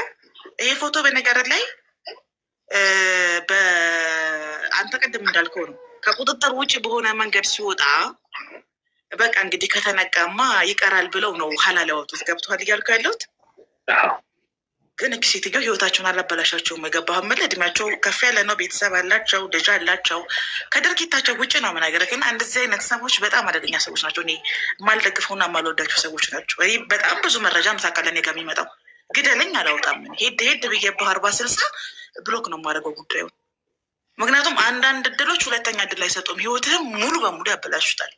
ይሄ ፎቶ በነገር ላይ በአንተ ቅድም እንዳልከው ነው ከቁጥጥር ውጭ በሆነ መንገድ ሲወጣ በቃ እንግዲህ ከተነቃማ ይቀራል ብለው ነው ሀላል ያወጡት። ገብቶሃል እያልኩ ያለሁት ግን ሴትዮው ህይወታቸውን አላበላሻቸውም። የገባህ ምል እድሜያቸው ከፍ ያለ ነው፣ ቤተሰብ አላቸው፣ ልጅ አላቸው። ከድርጊታቸው ውጭ ነው ምናገር። ግን እንደዚህ አይነት ሰዎች በጣም አደገኛ ሰዎች ናቸው። እኔ የማልደግፈውና የማልወዳቸው ሰዎች ናቸው። በጣም ብዙ መረጃ ምታውቃለህ እኔ ጋር የሚመጣው ግደለኝ አላወጣም። ሄድ ብዬ በ40-60 ብሎክ ነው የማደርገው ጉዳዩ። ምክንያቱም አንዳንድ እድሎች ሁለተኛ እድል አይሰጡም፣ ህይወትህም ሙሉ በሙሉ ያበላሹታል።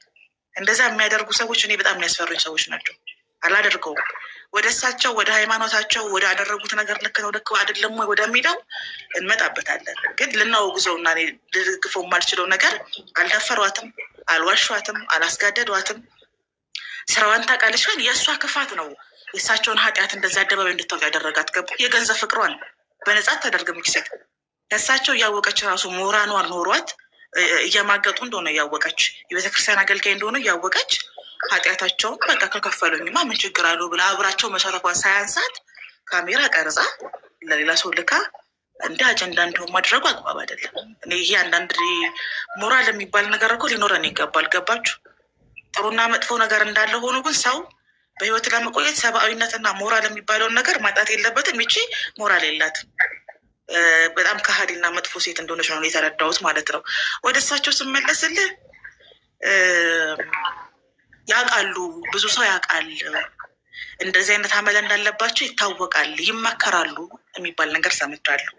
እንደዛ የሚያደርጉ ሰዎች እኔ በጣም የሚያስፈሩኝ ሰዎች ናቸው። አላደርገውም። ወደ እሳቸው ወደ ሃይማኖታቸው ወደ አደረጉት ነገር ልክ ነው ልክ አይደለም ወይ ወደሚለው እንመጣበታለን። ግን ልናወግዘው እና ልደግፈው የማልችለው ነገር አልደፈሯትም፣ አልዋሿትም፣ አላስጋደዷትም። ስራዋን ታውቃለች። ግን የእሷ ክፋት ነው የእሳቸውን ኃጢአት እንደዚ አደባባይ እንድታወቅ ያደረጋት። ገቡ የገንዘብ ፍቅሯን በነጻ ተደርግ ሚክሴት ከእሳቸው እያወቀች ራሱ ሞራኗን ኖሯት እየማገጡ እንደሆነ እያወቀች የቤተክርስቲያን አገልጋይ እንደሆነ እያወቀች ኃጢአታቸውን በቃ ከከፈሉኝማ ምን ችግር አለው ብላ አብራቸው መሰረቷን ሳያንሳት ካሜራ ቀርጻ ለሌላ ሰው ልካ እንደ አጀንዳ እንዲሆን ማድረጉ አግባብ አይደለም። እኔ ይሄ አንዳንድ ሞራል የሚባል ነገር እኮ ሊኖረን ይገባል። ገባችሁ? ጥሩና መጥፎ ነገር እንዳለ ሆኖ ግን ሰው በህይወት ለመቆየት ሰብአዊነትና ሞራል የሚባለውን ነገር ማጣት የለበትም። ይቺ ሞራል የላትም። በጣም ከሀዲና መጥፎ ሴት እንደሆነች ነው የተረዳሁት ማለት ነው። ወደ እሳቸው ስመለስልህ ያውቃሉ፣ ብዙ ሰው ያውቃል፣ እንደዚህ አይነት አመል እንዳለባቸው ይታወቃል፣ ይመከራሉ የሚባል ነገር ሰምቻለሁ።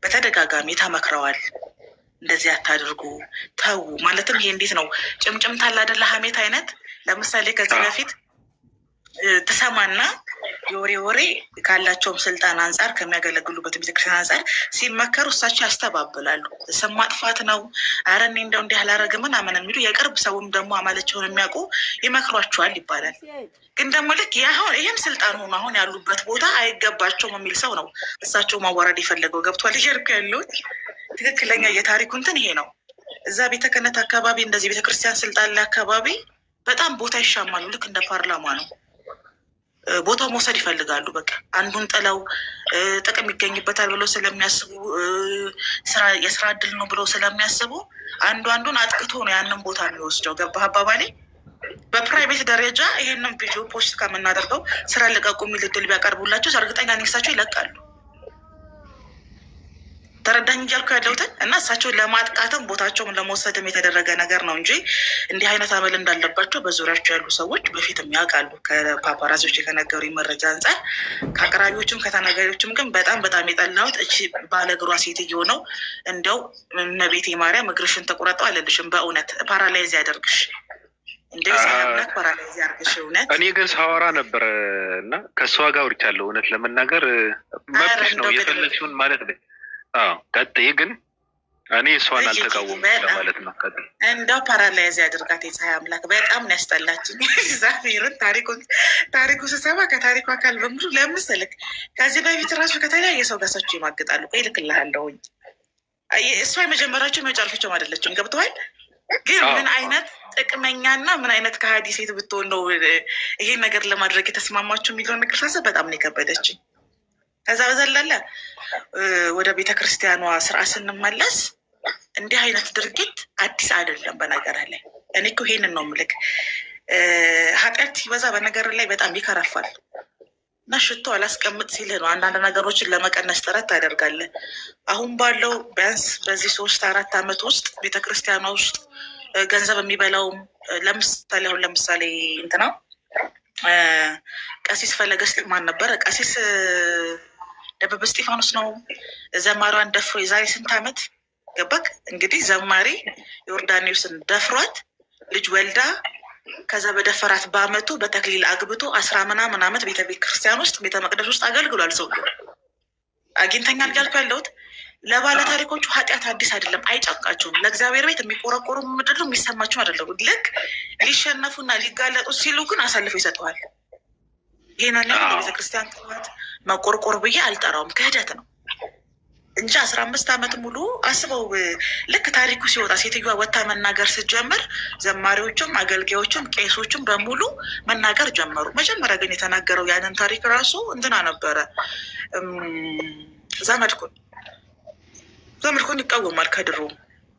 በተደጋጋሚ ተመክረዋል። እንደዚህ አታድርጉ፣ ተው። ማለትም ይሄ እንዴት ነው ጭምጭምታ አለ አይደለ? ሀሜት አይነት ለምሳሌ ከዚህ በፊት ትሰማና የወሬ ወሬ ካላቸውም ስልጣን አንጻር ከሚያገለግሉበት ቤተክርስቲያን አንጻር ሲመከሩ እሳቸው ያስተባብላሉ። ስም ማጥፋት ነው፣ ኧረ እኔ እንደው እንዲህ አላረግም ምናምን የሚሉ የቅርብ ሰውም ደግሞ አማላቸውን የሚያውቁ ይመክሯቸዋል ይባላል። ግን ደግሞ ልክ ይህም ስልጣን ሆኖ አሁን ያሉበት ቦታ አይገባቸውም የሚል ሰው ነው እሳቸው ማዋረድ የፈለገው። ገብቷል? ይሄርኩ ያለሁት ትክክለኛ የታሪኩ እንትን ይሄ ነው። እዛ ቤተ ክህነት አካባቢ እንደዚህ ቤተክርስቲያን ስልጣን ላይ አካባቢ በጣም ቦታ ይሻማሉ። ልክ እንደ ፓርላማ ነው። ቦታው መውሰድ ይፈልጋሉ። በቃ አንዱን ጥለው ጥቅም ይገኝበታል ብለው ስለሚያስቡ የስራ እድል ነው ብለው ስለሚያስቡ አንዱን አጥቅቶ ነው ያንን ቦታ የሚወስደው። ገባህ አባባሌ? በፕራይቬት ደረጃ ይሄንን ቪዲዮ ፖስት ከምናደርገው ስራ ልቀቁ የሚል እድል ቢያቀርቡላቸው እርግጠኛ ነኝ እሳቸው ይለቃሉ። ተረዳኝ እያልኩ ያለሁትን እና እሳቸውን ለማጥቃትም ቦታቸውን ለመውሰድም የተደረገ ነገር ነው እንጂ እንዲህ አይነት አመል እንዳለባቸው በዙሪያቸው ያሉ ሰዎች በፊትም ያውቃሉ። ከፓፓራዞች የተነገሩ መረጃ አንጻር ከአቅራቢዎችም ከተናጋሪዎችም ግን በጣም የጠላሁት እቺ ባለእግሯ ሴትዮ ነው። እንደው እመቤቴ ማርያም እግርሽን ተቆረጠው አለልሽም። በእውነት ፓራላይዝ ያደርግሽ እንደ ሳያምናት ፓራላይዝ ያርግሽ። እውነት እኔ ግን ሳወራ ነበር እና ከእሷ ጋር አውርቻለሁ። እውነት ለመናገር መብትሽ ነው የፈለግሽውን ማለት ነው። ቀጥይ። ግን እኔ እሷን አልተቃወሙም ለማለት ነው። እንደው ፓራላይዝ ያደርጋት የፀሐይ አምላክ። በጣም ነው ያስጠላችኝ። ዛሬርን ታሪኩ ስሰማ ከታሪኩ አካል በሙሉ ለምስልክ ከዚህ በፊት ራሱ ከተለያየ ሰው ጋር ሰዎች ይማግጣሉ። ቆይ እልክልሃለሁኝ። እሷ የመጀመሪያቸው የመጨረሻቸው አይደለችም። ገብተዋል? ግን ምን አይነት ጥቅመኛና ምን አይነት ከሀዲ ሴት ብትሆን ነው ይሄን ነገር ለማድረግ የተስማማችሁ የሚለውን ነገር ሳስብ በጣም ነው የከበደችኝ። ከዛ በዘለለ ወደ ቤተክርስቲያኗ ስርዓት ስንመለስ እንዲህ አይነት ድርጊት አዲስ አይደለም። በነገር ላይ እኔ እኮ ይሄንን ነው የምልክ። ኃጢአት ሲበዛ በነገር ላይ በጣም ይከረፋል እና ሽቶ አላስቀምጥ ሲልህ ነው አንዳንድ ነገሮችን ለመቀነስ ጥረት ታደርጋለህ። አሁን ባለው ቢያንስ በዚህ 3-4 ዓመት ውስጥ ቤተክርስቲያኗ ውስጥ ገንዘብ የሚበላውም ለምሳሌ እንትና ቀሲስ ፈለገ ማን ነበረ? ቀሲስ ደበበ እስጢፋኖስ ነው ዘማሪዋን ደፍሮ የዛሬ ስንት ዓመት ገባክ? እንግዲህ ዘማሪ ዮርዳኖስን ደፍሯት ልጅ ወልዳ ከዛ በደፈራት በአመቱ በተክሊል አግብቶ 10 ምናምን ዓመት ቤተ ክርስቲያን ውስጥ ቤተ መቅደስ ውስጥ አገልግሏል። ሰው አግኝተኛል ያልኩ ያለሁት ለባለ ታሪኮቹ ኃጢአት አዲስ አይደለም፣ አይጨንቃቸውም። ለእግዚአብሔር ቤት የሚቆረቆሩ ምድር ነው የሚሰማቸው አይደለም። ልክ ሊሸነፉና ሊጋለጡ ሲሉ ግን አሳልፈው ይሰጠዋል። ይህንን የቤተክርስቲያን ጥዋት መቆርቆር ብዬ አልጠራውም፣ ክህደት ነው እንጂ 15 ዓመት ሙሉ አስበው። ልክ ታሪኩ ሲወጣ ሴትዮዋ ወታ መናገር ስትጀምር ዘማሪዎችም አገልጋዮችም ቄሶችም በሙሉ መናገር ጀመሩ። መጀመሪያ ግን የተናገረው ያንን ታሪክ ራሱ እንትና ነበረ፣ ዘመድኩን ይቃወማል ከድሮ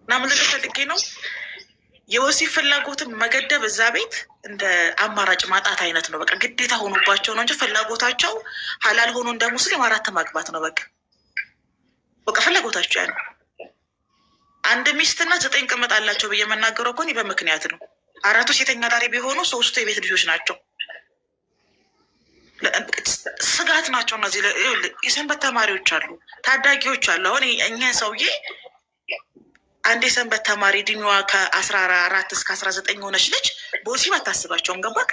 እና ምን ልል ፈልጌ ነው የወሲብ ፍላጎትን መገደብ እዛ ቤት እንደ አማራጭ ማጣት አይነት ነው። በቃ ግዴታ ሆኖባቸው ነው እንጂ ፍላጎታቸው ሀላል ሆኖ እንደ ሙስሊም 4 ማግባት ነው። በቃ ፍላጎታቸው ያ ነው። 1 ሚስትና 9 ቅመጥ አላቸው ብዬ የምናገረው እኮ እኔ በምክንያት ነው። 4 ሴተኛ ዳሪ ቢሆኑ 3 የቤት ልጆች ናቸው። ስጋት ናቸው እነዚህ። የሰንበት ተማሪዎች አሉ፣ ታዳጊዎች አሉ። አሁን እኛ ሰውዬ አንድ የሰንበት ተማሪ እድሜዋ ከ14 እስከ 19 ሆነች ልጅ በወሲብ አታስባቸውም። ገባክ?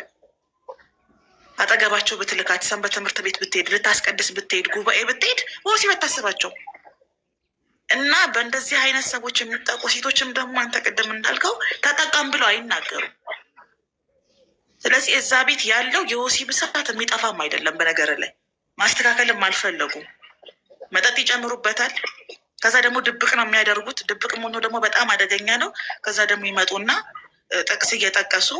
አጠገባቸው ብትልካት ሰንበት ትምህርት ቤት ብትሄድ፣ ልታስቀድስ ብትሄድ፣ ጉባኤ ብትሄድ በወሲብ አታስባቸው። እና በእንደዚህ አይነት ሰዎች የሚጠቁ ሴቶችም ደግሞ አንተ ቅድም እንዳልከው ተጠቃም ብለው አይናገሩም። ስለዚህ እዛ ቤት ያለው የወሲብ ስርዓት የሚጠፋም አይደለም። በነገር ላይ ማስተካከልም አልፈለጉም። መጠጥ ይጨምሩበታል። ከዛ ደግሞ ድብቅ ነው የሚያደርጉት። ድብቅ መሆኑ ደግሞ በጣም አደገኛ ነው። ከዛ ደግሞ ይመጡና ጥቅስ እየጠቀሱ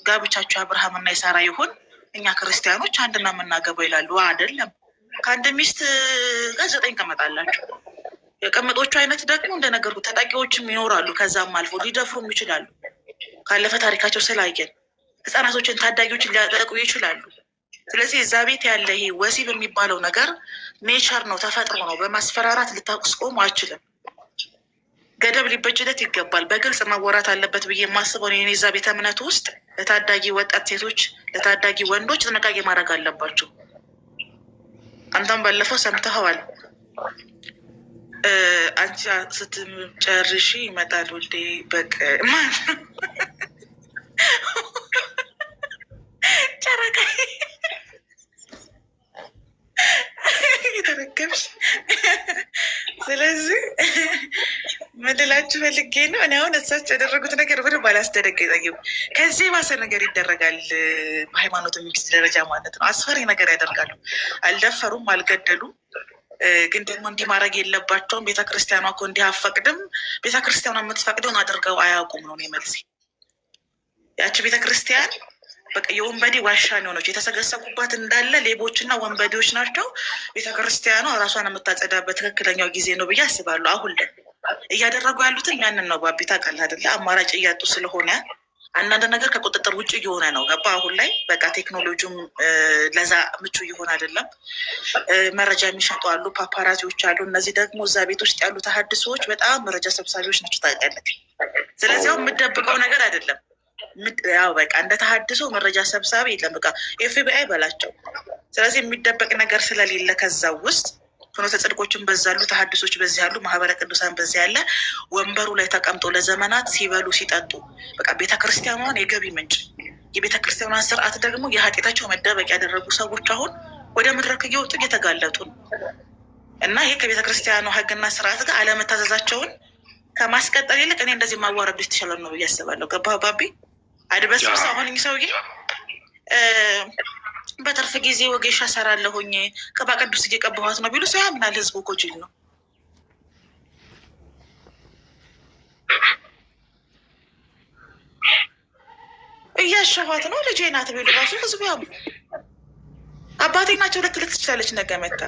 ጋብቻቸው አብርሃምና የሳራ ይሁን፣ እኛ ክርስቲያኖች አንድ ነው የምናገባው ይላሉ። አይደለም፣ ከአንድ ሚስት ጋር 9 ቀመጣላቸው። የቀመጦቹ አይነት ደግሞ እንደነገርኩ ተጠቂዎችም ይኖራሉ። ከዛም አልፎ ሊደፍሩም ይችላሉ። ካለፈ ታሪካቸው ስላየን ህፃናቶችን፣ ታዳጊዎችን ሊያጠቁ ይችላሉ። ስለዚህ እዛ ቤት ያለ ይሄ ወሲብ የሚባለው ነገር ኔቸር ነው፣ ተፈጥሮ ነው። በማስፈራራት ልታስቆሙ አችልም። ገደብ ሊበጅለት ይገባል። በግልጽ መወራት አለበት ብዬ የማስበው እኔ እዛ ቤተ እምነት ውስጥ ለታዳጊ ወጣት ሴቶች፣ ለታዳጊ ወንዶች ጥንቃቄ ማድረግ አለባቸው። አንተም ባለፈው ሰምተኸዋል። አንቺ ስትጨርሺ ይመጣል ውዴ በቅ ማን ጨረቃ የተረገምሽ። ስለዚህ ምን ልላችሁ ፈልጌ ነው፣ እኔ አሁን እሳቸው ያደረጉት ነገር ምንም አላስደነገጠኝም። ከዚህ የባሰ ነገር ይደረጋል በሃይማኖት ሚክስ ደረጃ ማለት ነው። አስፈሪ ነገር ያደርጋሉ። አልደፈሩም፣ አልገደሉም። ግን ደግሞ እንዲህ ማድረግ የለባቸውም። ቤተክርስቲያኗ እኮ እንዲህ አፈቅድም። ቤተክርስቲያኗ የምትፈቅደውን አድርገው አያውቁም ነው መልሴ። ያቺ ቤተክርስቲያን በቃ የወንበዴ ዋሻ የሆነች የተሰገሰጉባት እንዳለ ሌቦችና ወንበዴዎች ናቸው። ቤተክርስቲያኗ ራሷን የምታጸዳበት ትክክለኛው ጊዜ ነው ብዬ አስባለሁ። አሁን ላይ እያደረጉ ያሉትን ያንን ነው። ባቢ ታውቃለህ አይደለ? አማራጭ እያጡ ስለሆነ አንዳንድ ነገር ከቁጥጥር ውጭ እየሆነ ነው። ገባ? አሁን ላይ በቃ ቴክኖሎጂውም ለዛ ምቹ እየሆነ አይደለም። መረጃ የሚሸጡ አሉ፣ ፓፓራዚዎች አሉ። እነዚህ ደግሞ እዛ ቤት ውስጥ ያሉ ተሀድሶዎች በጣም መረጃ ሰብሳቢዎች ናቸው። ታውቃለህ። ስለዚህ አሁን የምደብቀው ነገር አይደለም። ያው በቃ እንደ ተሀድሶ መረጃ ሰብሳቢ የለም። በቃ ኤፍቢአይ በላቸው። ስለዚህ የሚደበቅ ነገር ስለሌለ ከዛ ውስጥ ፍኖተ ጽድቆችን በዛሉ፣ ተሀድሶች በዚህ ያሉ፣ ማህበረ ቅዱሳን በዚህ ያለ ወንበሩ ላይ ተቀምጦ ለዘመናት ሲበሉ ሲጠጡ በቃ ቤተክርስቲያኗን የገቢ ምንጭ፣ የቤተክርስቲያኗን ስርዓት ደግሞ የኃጢአታቸው መደበቅ ያደረጉ ሰዎች አሁን ወደ መድረክ እየወጡ እየተጋለጡ ነው። እና ይሄ ከቤተክርስቲያኗ ሕግና ስርዓት ጋር አለመታዘዛቸውን ከማስቀጠል ይልቅ እኔ እንደዚህ ማዋረድ የተሻለ ነው ብዬ አስባለሁ። ገባህ ባቢ? አድበስብስ አሁን ሰውዬ በትርፍ ጊዜ ወጌሻ እሰራለሁኝ ቅባ ቅዱስ እየቀባኋት ነው ቢሉ ሰው ያምናል። ህዝቡ እኮ ጅል ነው። እያሸኋት ነው ልጄ ናት ቢሉ ራሱ ህዝቡ ያምኑ። አባቴ ናቸው ልትልት ትችላለች። ነገ መታ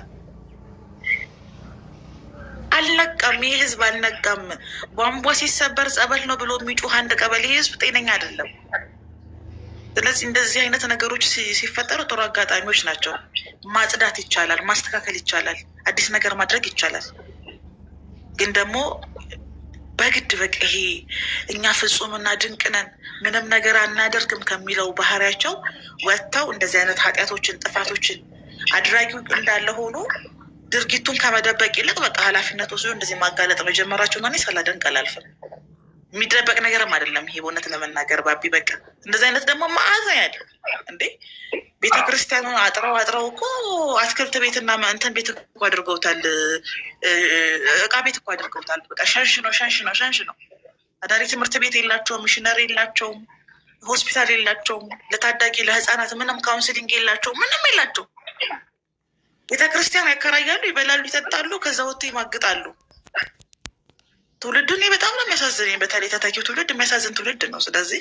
አልነቃም። ይህ ህዝብ አልነቃም። ቧንቧ ሲሰበር ጸበል ነው ብሎ የሚጮህ አንድ ቀበሌ ህዝብ ጤነኛ አይደለም። ስለዚህ እንደዚህ አይነት ነገሮች ሲፈጠሩ ጥሩ አጋጣሚዎች ናቸው። ማጽዳት ይቻላል፣ ማስተካከል ይቻላል፣ አዲስ ነገር ማድረግ ይቻላል። ግን ደግሞ በግድ በቃ ይሄ እኛ ፍጹምና ድንቅ ነን ምንም ነገር አናደርግም ከሚለው ባህሪያቸው ወጥተው እንደዚህ አይነት ኃጢአቶችን፣ ጥፋቶችን አድራጊው እንዳለ ሆኖ ድርጊቱን ከመደበቅ ይልቅ በቃ ኃላፊነት ወስዶ እንደዚህ ማጋለጥ መጀመራቸው እና ሳላደንቅ አላልፍም። የሚደበቅ ነገርም አይደለም ይሄ በእውነት ለመናገር ባቢ። በቃ እንደዚህ አይነት ደግሞ መዓዛ ያለው እንዴ ቤተ ክርስቲያኑን አጥረው እኮ አትክልት ቤትና እንትን ቤት እኮ አድርገውታል። እቃ ቤት እኮ አድርገውታል። በቃ ሸንሽ ነው። አዳሪ ትምህርት ቤት የላቸውም፣ ሚሽነሪ የላቸውም፣ ሆስፒታል የላቸውም፣ ለታዳጊ ለህፃናት ምንም ካውንስሊንግ የላቸውም፣ ምንም የላቸው። ቤተ ክርስቲያን ያከራያሉ፣ ይበላሉ፣ ይጠጣሉ፣ ከዛ ወጥቶ ይማግጣሉ። ትውልዱ እኔ በጣም ነው የሚያሳዝነኝ። በተለይ ተተኪው ትውልድ የሚያሳዝን ትውልድ ነው። ስለዚህ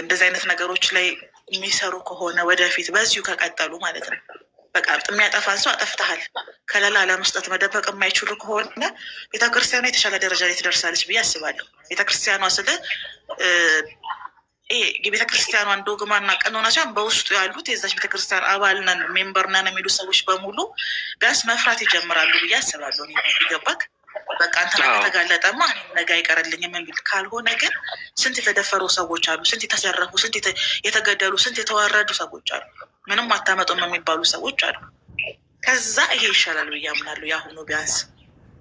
እንደዚህ አይነት ነገሮች ላይ የሚሰሩ ከሆነ ወደፊት በዚሁ ከቀጠሉ ማለት ነው። በቃ የሚያጠፋን ሰው አጠፍተሃል ከለላ ለመስጠት መደበቅ የማይችሉ ከሆነ ቤተክርስቲያኗ የተሻለ ደረጃ ላይ ትደርሳለች ብዬ አስባለሁ። ቤተክርስቲያኗ ስለ የቤተክርስቲያኗን ዶግማና ቀኖና ሲሆን በውስጡ ያሉት የዛች ቤተክርስቲያን አባል ነን ሜምበር ነን የሚሉ ሰዎች በሙሉ ቢያንስ መፍራት ይጀምራሉ ብዬ አስባለሁ። ይገባክ በቃ አንተና ከተጋለጠማ ነገ አይቀርልኝም የሚል ካልሆነ ግን ስንት የተደፈሩ ሰዎች አሉ፣ ስንት የተዘረፉ፣ ስንት የተገደሉ፣ ስንት የተዋረዱ ሰዎች አሉ፣ ምንም አታመጡም የሚባሉ ሰዎች አሉ። ከዛ ይሄ ይሻላል ብዬ አምናለሁ። የአሁኑ ቢያንስ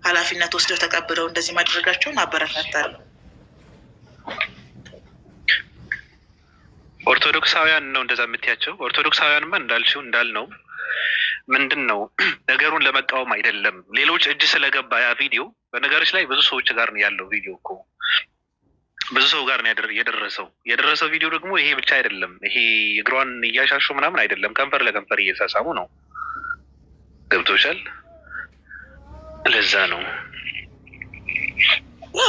ኃላፊነት ወስደው ተቀብለው እንደዚህ ማድረጋቸውን አበረታታለሁ። ኦርቶዶክሳውያን ነው እንደዛ የምትያቸው? ኦርቶዶክሳውያንማ እንዳልነው ምንድን ነው ነገሩን ለመቃወም አይደለም። ሌሎች እጅ ስለገባ ያ ቪዲዮ በነገሮች ላይ ብዙ ሰዎች ጋር ነው ያለው። ቪዲዮ እኮ ብዙ ሰው ጋር ነው የደረሰው ቪዲዮ ደግሞ ይሄ ብቻ አይደለም። ይሄ እግሯን እያሻሹ ምናምን አይደለም፣ ከንፈር ለከንፈር እየሳሳሙ ነው። ገብቶሻል? ለዛ ነው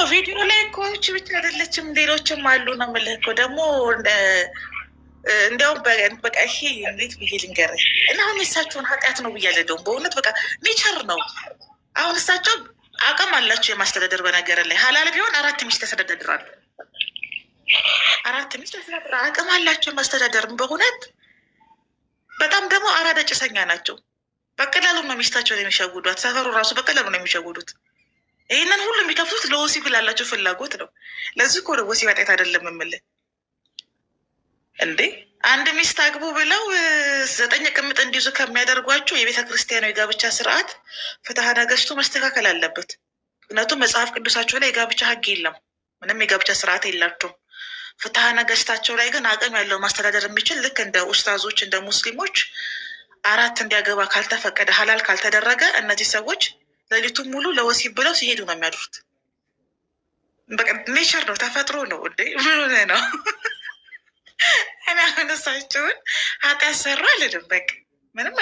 ቪዲዮ ላይ እኮ እቺ ብቻ አይደለችም፣ ሌሎችም አሉ ነው የምልህ እኮ ደግሞ እንዲያውም በቃ ይሄ እንዴት ብዬ ልንገርህ እና አሁን የእሳቸውን ኃጢአት ነው ብያለሁ። ደግሞ በእውነት በቃ ኔቸር ነው። አሁን እሳቸው አቅም አላቸው የማስተዳደር። በነገር ላይ ሀላል ቢሆን 4 ሚስት ያስተዳድራሉ። 4 ሚስት ያስተዳድራሉ። አቅም አላቸው የማስተዳደር። በእውነት በጣም ደግሞ አራዳ ጭሰኛ ናቸው። በቀላሉ ነው ሚስታቸውን የሚሸጉዷት። ሰፈሩ ራሱ በቀላሉ ነው የሚሸጉዱት። ይህንን ሁሉ የሚከፍቱት ለወሲብ ላላቸው ፍላጎት ነው። ለዚህ እኮ ወሲብ ኃጢአት አይደለም የምልህ እንዴ። አንድ ሚስት አግቡ ብለው 9 ቅምጥ እንዲይዙ ከሚያደርጓቸው የቤተ ክርስቲያኑ የጋብቻ ስርዓት ፍትሐ ነገሥቱ መስተካከል አለበት። ምክንያቱም መጽሐፍ ቅዱሳቸው ላይ የጋብቻ ሕግ የለም፣ ምንም የጋብቻ ስርዓት የላቸውም። ፍትሐ ነገሥታቸው ላይ ግን አቅም ያለው ማስተዳደር የሚችል ልክ እንደ ኡስታዞች እንደ ሙስሊሞች 4 እንዲያገባ ካልተፈቀደ ሀላል ካልተደረገ እነዚህ ሰዎች ሌሊቱን ሙሉ ለወሲብ ብለው ሲሄዱ ነው የሚያድሩት። በቃ ኔቸር ነው፣ ተፈጥሮ ነው። እንዴ ምን ሆነ ነው? እኔ አሁን እሳቸውን ኃጢአት ሰሩ አልልም። በቃ ምንም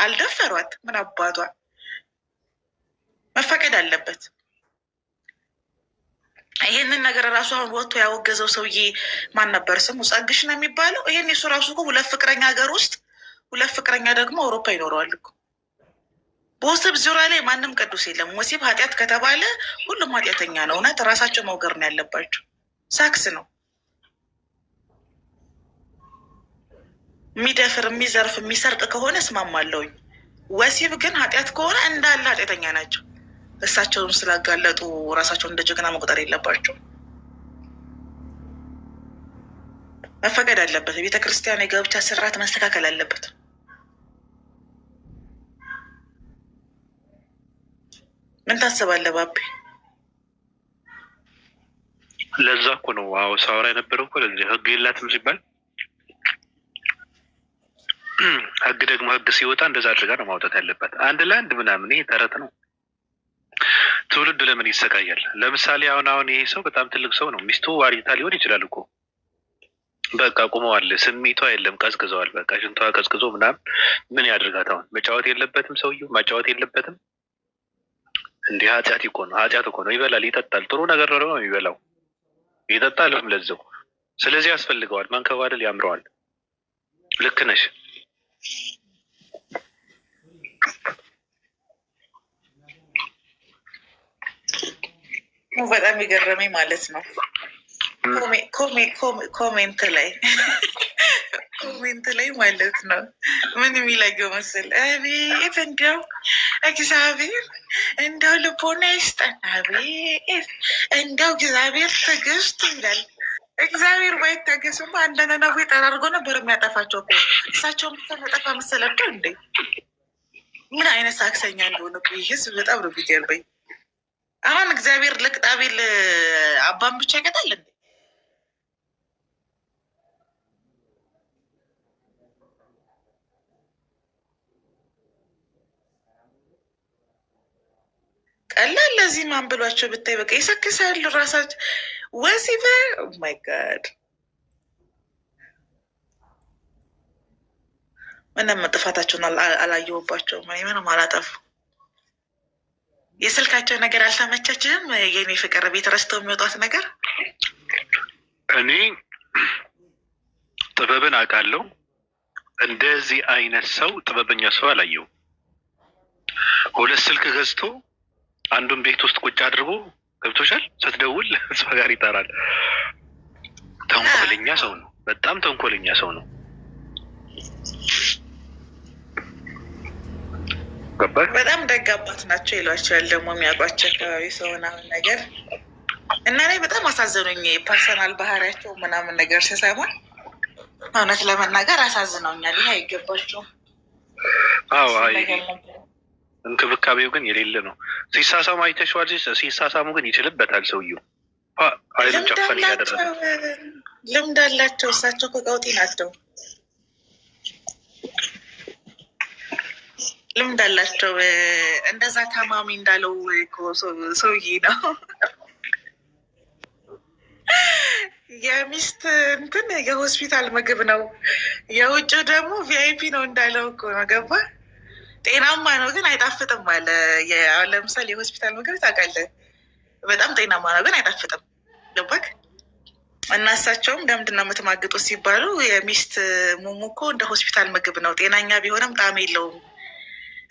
አልደፈሯት። ምን አባቷ መፈቀድ አለበት። ይህንን ነገር ራሱ አሁን ወጥቶ ያወገዘው ሰውዬ ማን ነበር ስሙ? ጸግሽ ነው የሚባለው። ይህን የሱ ራሱ እኮ 2 ፍቅረኛ ሀገር ውስጥ 2 ፍቅረኛ ደግሞ አውሮፓ ይኖረዋል እኮ። በወሲብ ዙሪያ ላይ ማንም ቅዱስ የለም። ወሲብ ኃጢአት ከተባለ ሁሉም ኃጢአተኛ ነው። እውነት ራሳቸው መውገር ነው ያለባቸው። ሳክስ ነው። የሚደፍር የሚዘርፍ የሚሰርቅ ከሆነ እስማማለሁኝ። ወሲብ ግን ኃጢአት ከሆነ እንዳለ ኃጢአተኛ ናቸው። እሳቸውን ስላጋለጡ ራሳቸውን እንደ ጀግና መቁጠር የለባቸው። መፈቀድ አለበት። የቤተ ክርስቲያን የጋብቻ ስርዓት መስተካከል አለበት። ምን ታስባለህ ባቤ? ለዛ እኮ ነው ሳወራ የነበረው እኮ ለዚህ ህግ የላትም ሲባል ህግ ደግሞ ህግ ሲወጣ እንደዛ አድርጋ ነው ማውጣት ያለባት። አንድ ለአንድ ምናምን ይሄ ተረት ነው። ትውልድ ለምን ይሰቃያል? ለምሳሌ አሁን ይሄ ሰው በጣም ትልቅ ሰው ነው። ሚስቱ ዋሪታ ሊሆን ይችላል እኮ በቃ ቁመዋል። ስሜቷ የለም፣ ቀዝቅዘዋል። በቃ ሽንቷ ቀዝቅዞ ምናምን ምን ያድርጋት? አሁን መጫወት የለበትም ሰውየው፣ ማጫወት የለበትም። እንዲህ ኃጢአት እኮ ነው፣ ኃጢአት እኮ ነው። ይበላል፣ ይጠጣል። ጥሩ ነገር ነው ደግሞ የሚበላው፣ ይጠጣል ለዛው። ስለዚህ ያስፈልገዋል፣ ማንከባለል ያምረዋል። ልክ ነሽ። በጣም የገረመኝ ማለት ነው ኮሜንት ላይ ማለት ነው ምን የሚለየው መስል አቤት እንዲያው እግዚአብሔር እንዲያው ልቦና ይስጠን። አቤት እንዲያው እግዚአብሔር ትዕግስት ይላል። እግዚአብሔር ባይታገስማ እንደ ነነዌ ጠራርጎ ነበር የሚያጠፋቸው እኮ። እሳቸውን ብቻ መጠፋ መሰላቸው እንዴ? ምን አይነት ሳክሰኛ እንደሆነ ይህ ህዝብ በጣም ነው የሚገርመኝ። አሁን እግዚአብሔር ልቅጣቤል አባን ብቻ ይቀጣል እንዴ? ቀላል ለዚህ ማን ብሏቸው ብታይ በቃ ይሰክሳሉ ራሳቸው ወሲበ ማይ ጋድ ምንም ጥፋታቸውን አላየሁባቸውም። ምንም አላጠፉ። የስልካቸው ነገር አልተመቻችም። የኔ ፍቅር ቤት ረስተው የሚወጣት ነገር እኔ ጥበብን አውቃለሁ። እንደዚህ አይነት ሰው ጥበበኛ ሰው አላየው። ሁለት ስልክ ገዝቶ አንዱን ቤት ውስጥ ቁጭ አድርጎ ገብቶሻል። ስትደውል እሷ ጋር ይጠራል። ተንኮለኛ ሰው ነው። በጣም ተንኮለኛ ሰው ነው። በጣም ደግ አባት ናቸው ይሏቸዋል። ደግሞ የሚያውቋቸው አካባቢ ሰው ምናምን ነገር እና እኔ በጣም አሳዘኑኝ። ፐርሰናል ባህሪያቸው ምናምን ነገር ሲሰማ እውነት ለመናገር አሳዝነውኛል። ይህ አይገባቸውም። አዎ እንክብካቤው ግን የሌለ ነው። ሲሳሳሙ አይተሽዋል። ሲሳሳሙ ግን ይችልበታል ሰውየው። አይሉን ጨፈን እያደረገ ልምድ አላቸው። እሳቸው ከቀውጢ ናቸው። ልምድ አላቸው። እንደዛ ታማሚ እንዳለው ሰውዬ ነው። የሚስት እንትን የሆስፒታል ምግብ ነው፣ የውጭ ደግሞ ቪአይፒ ነው እንዳለው እኮ ነው። ገባ? ጤናማ ነው ግን አይጣፍጥም አለ። አሁን ለምሳሌ የሆስፒታል ምግብ ታውቃለህ፣ በጣም ጤናማ ነው ግን አይጣፍጥም። ገባክ? እና እሳቸውም ለምንድን ነው የምትማግጡት ሲባሉ የሚስት ሙሙ እኮ እንደ ሆስፒታል ምግብ ነው፣ ጤናኛ ቢሆንም ጣዕም የለውም፣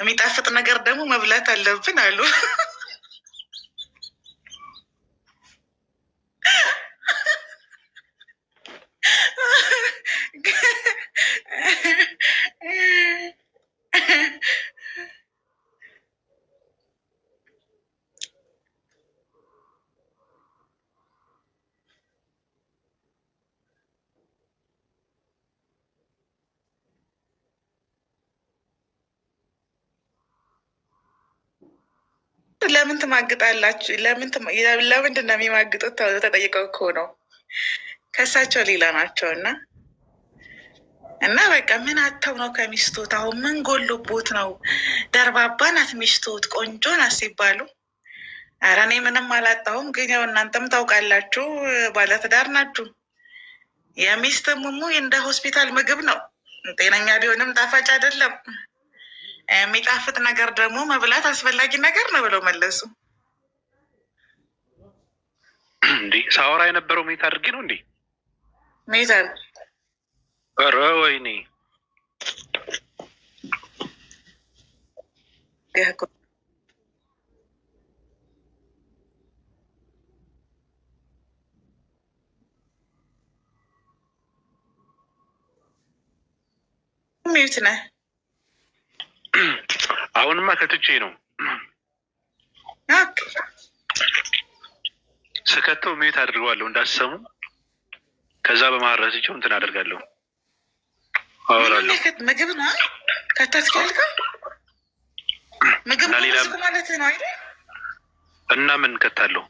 የሚጣፍጥ ነገር ደግሞ መብላት አለብን አሉ። ለምን ትማግጣላችሁ? ለምንድን ነው የሚማግጡት? ተጠይቀው እኮ ነው። ከእሳቸው ሌላ ናቸው እና በቃ ምን አተው ነው ከሚስቶት? አሁን ምን ጎሎቦት ነው? ደርባባ ናት ሚስቶት፣ ቆንጆ ናት ሲባሉ ኧረ እኔ ምንም አላጣሁም። ግን ያው እናንተም ታውቃላችሁ፣ ባለትዳር ናችሁ። የሚስት ሙሙ እንደ ሆስፒታል ምግብ ነው፣ ጤነኛ ቢሆንም ጣፋጭ አይደለም። የሚጣፍጥ ነገር ደግሞ መብላት አስፈላጊ ነገር ነው ብለው መለሱ። እንዴ ሳወራ የነበረው ሜት አድርጌ ነው እንዴ? ሜት አድርጌ ኧረ ወይኔ ሚዩት ነህ? አሁንማ ከትቼ ነው ስከተው ሚዩት አድርገዋለሁ እንዳሰሙ። ከዛ በማረስቸው እንትን አደርጋለሁ አወራለሁ። ምግብ ነው ከታስፈልጋ ምግብ ማለት ነው አይደል? እና ምን ከታለሁ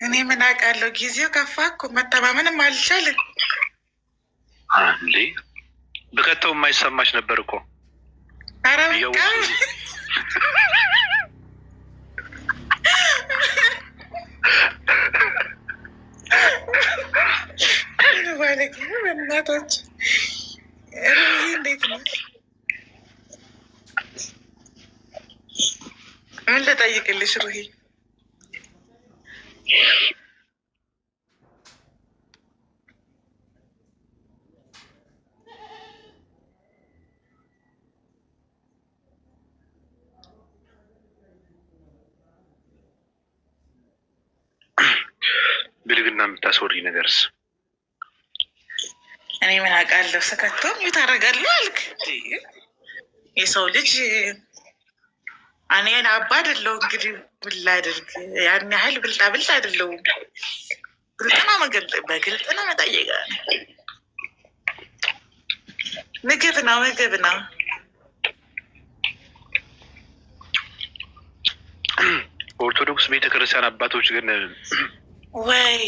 እኔ ምን አውቃለሁ። ጊዜው ከፋ እኮ መተማመንም አልቻልን። እንዴ ብከተው የማይሰማች ነበር እኮ። ኧረ በቃ ባለጌ በእናቶች እንዴት ነው? ምን ልጠይቅልሽ ሩሂ? ብልግና የምታስወሪ ነገርስ? እኔ ምን አውቃለሁ። ስከቶም ታደርጋለሁ አልክ። የሰው ልጅ እኔን አባ አይደለሁ እንግዲህ ምን ላድርግ? ያን ያህል ብልጣ ብልጥ አይደለሁም። ብልጥና በግልጥ ነው መጠየቅ። ምግብ ነው ምግብ ነው። ኦርቶዶክስ ቤተክርስቲያን አባቶች ግን ወይ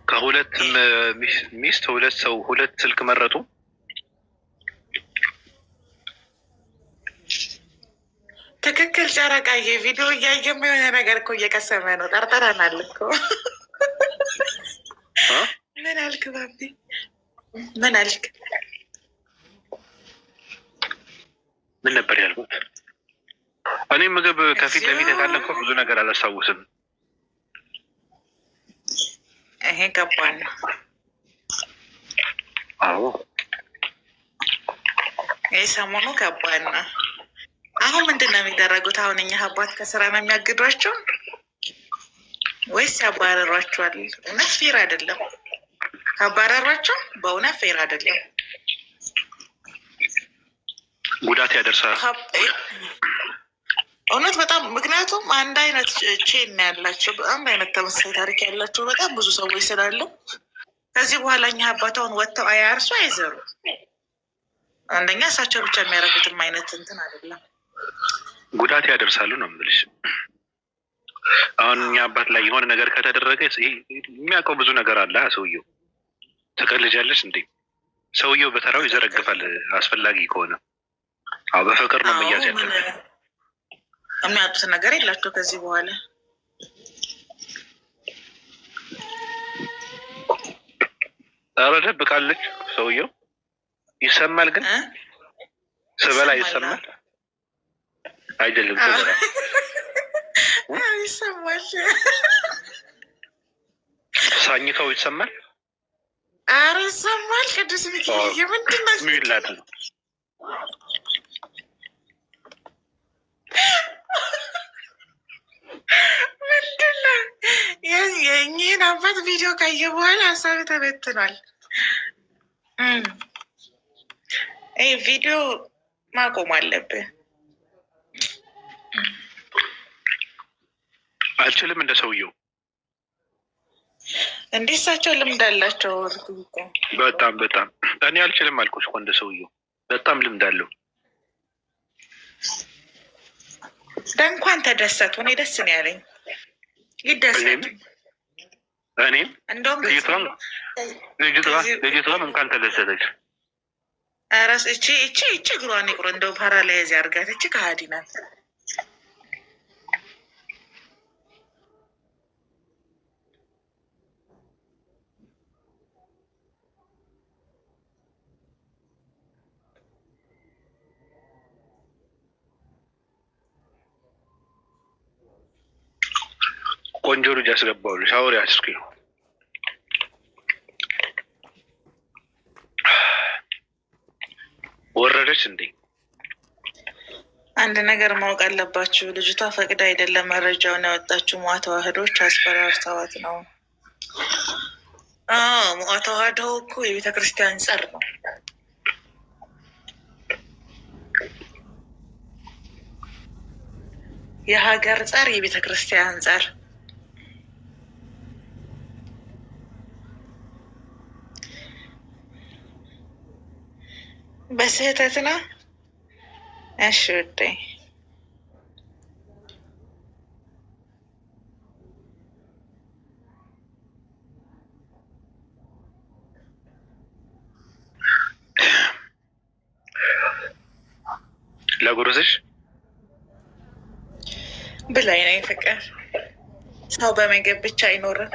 ከሁለት ሚስት ሁለት ሰው ሁለት ስልክ መረጡ። ትክክል ጨረቃዬ። ቪዲዮ እያየም የሆነ ነገር እኮ እየቀሰመ ነው። ጠርጠረናል እኮ። ምን አልክ ባቢ? ምን አልክ? ምን ነበር ያልኩት? እኔ ምግብ ከፊት ለፊት ካለ እኮ ብዙ ነገር አላስታውስም። ይሄ ከባድ ነው። አዎ ይህ ሰሞኑ ከባድ ነው። አሁን ምንድን ነው የሚደረጉት? አሁን እኛ አባት ከስራ ነው የሚያግዷቸው ወይስ ያባረሯቸዋል? እውነት ፌር አይደለም። ካባረሯቸው በእውነት ፌር አይደለም። ጉዳት ያደርሳል እውነት በጣም። ምክንያቱም አንድ አይነት ቼን ያላቸው አንድ አይነት ተመሳሳይ ታሪክ ያላቸው በጣም ብዙ ሰዎች ስላሉ ከዚህ በኋላ እኛ አባታውን ወጥተው አያርሱ አይዘሩ። አንደኛ እሳቸው ብቻ የሚያደርጉትም አይነት እንትን አይደለም። ጉዳት ያደርሳሉ ነው የምልሽ። አሁን እኛ አባት ላይ የሆነ ነገር ከተደረገ የሚያውቀው ብዙ ነገር አለ። ሰውየው ትቀልጃለሽ እንዴ? ሰውየው በተራው ይዘረግፋል አስፈላጊ ከሆነ። አዎ በፍቅር ነው መያዝ ያለበት። የሚያጡት ነገር የላቸው ከዚህ በኋላ። ኧረ ደብቃለች። ሰውየው ይሰማል፣ ግን ስበላ ይሰማል አይደለም? ስበላ ይሰማል። ሳኝከው ይሰማል። ኧረ ይሰማል። ቅዱስ ሚካኤል ምንድን ነው ሚላት ነው? ምንድን ነው? የእኚህን አባት ቪዲዮ ካየ በኋላ ሀሳብ ተበትኗል። ይህ ቪዲዮ ማቆም አለብህ። አልችልም እንደ ሰውየው እንዲህ እሳቸው ልምድ አላቸው። በጣም በጣም እኔ አልችልም አልኩሽ እኮ እንደ ሰውየው በጣም ልምድ አለው። በእንኳን ተደሰቱ። እኔ ደስ ነው ያለኝ። ይደሰቱ። እኔም እንደውም ልጅቷም እንኳን ተደሰተች። ኧረ እቺ እግሯን ይቁር እንደው ፓራላይዝ ያርጋት። እቺ ከሀዲ ናት። ቆንጆ ልጅ አስገባሁልሽ። ሻወር ያስኪ ወረደች እንዴ? አንድ ነገር ማወቅ አለባችሁ። ልጅቷ ፈቅዳ አይደለም መረጃውን ያወጣችሁ። ሟ ተዋህዶች አስፈራርተዋት ነው። ሟ ተዋህዶ እኮ የቤተ ክርስቲያን ጸር ነው። የሀገር ጸር፣ የቤተ ክርስቲያን ጸር። በስህተት ነው። እሺ ውዴ ለጉርዝሽ ብላይ ነው። ፍቅር ሰው በምግብ ብቻ አይኖርም።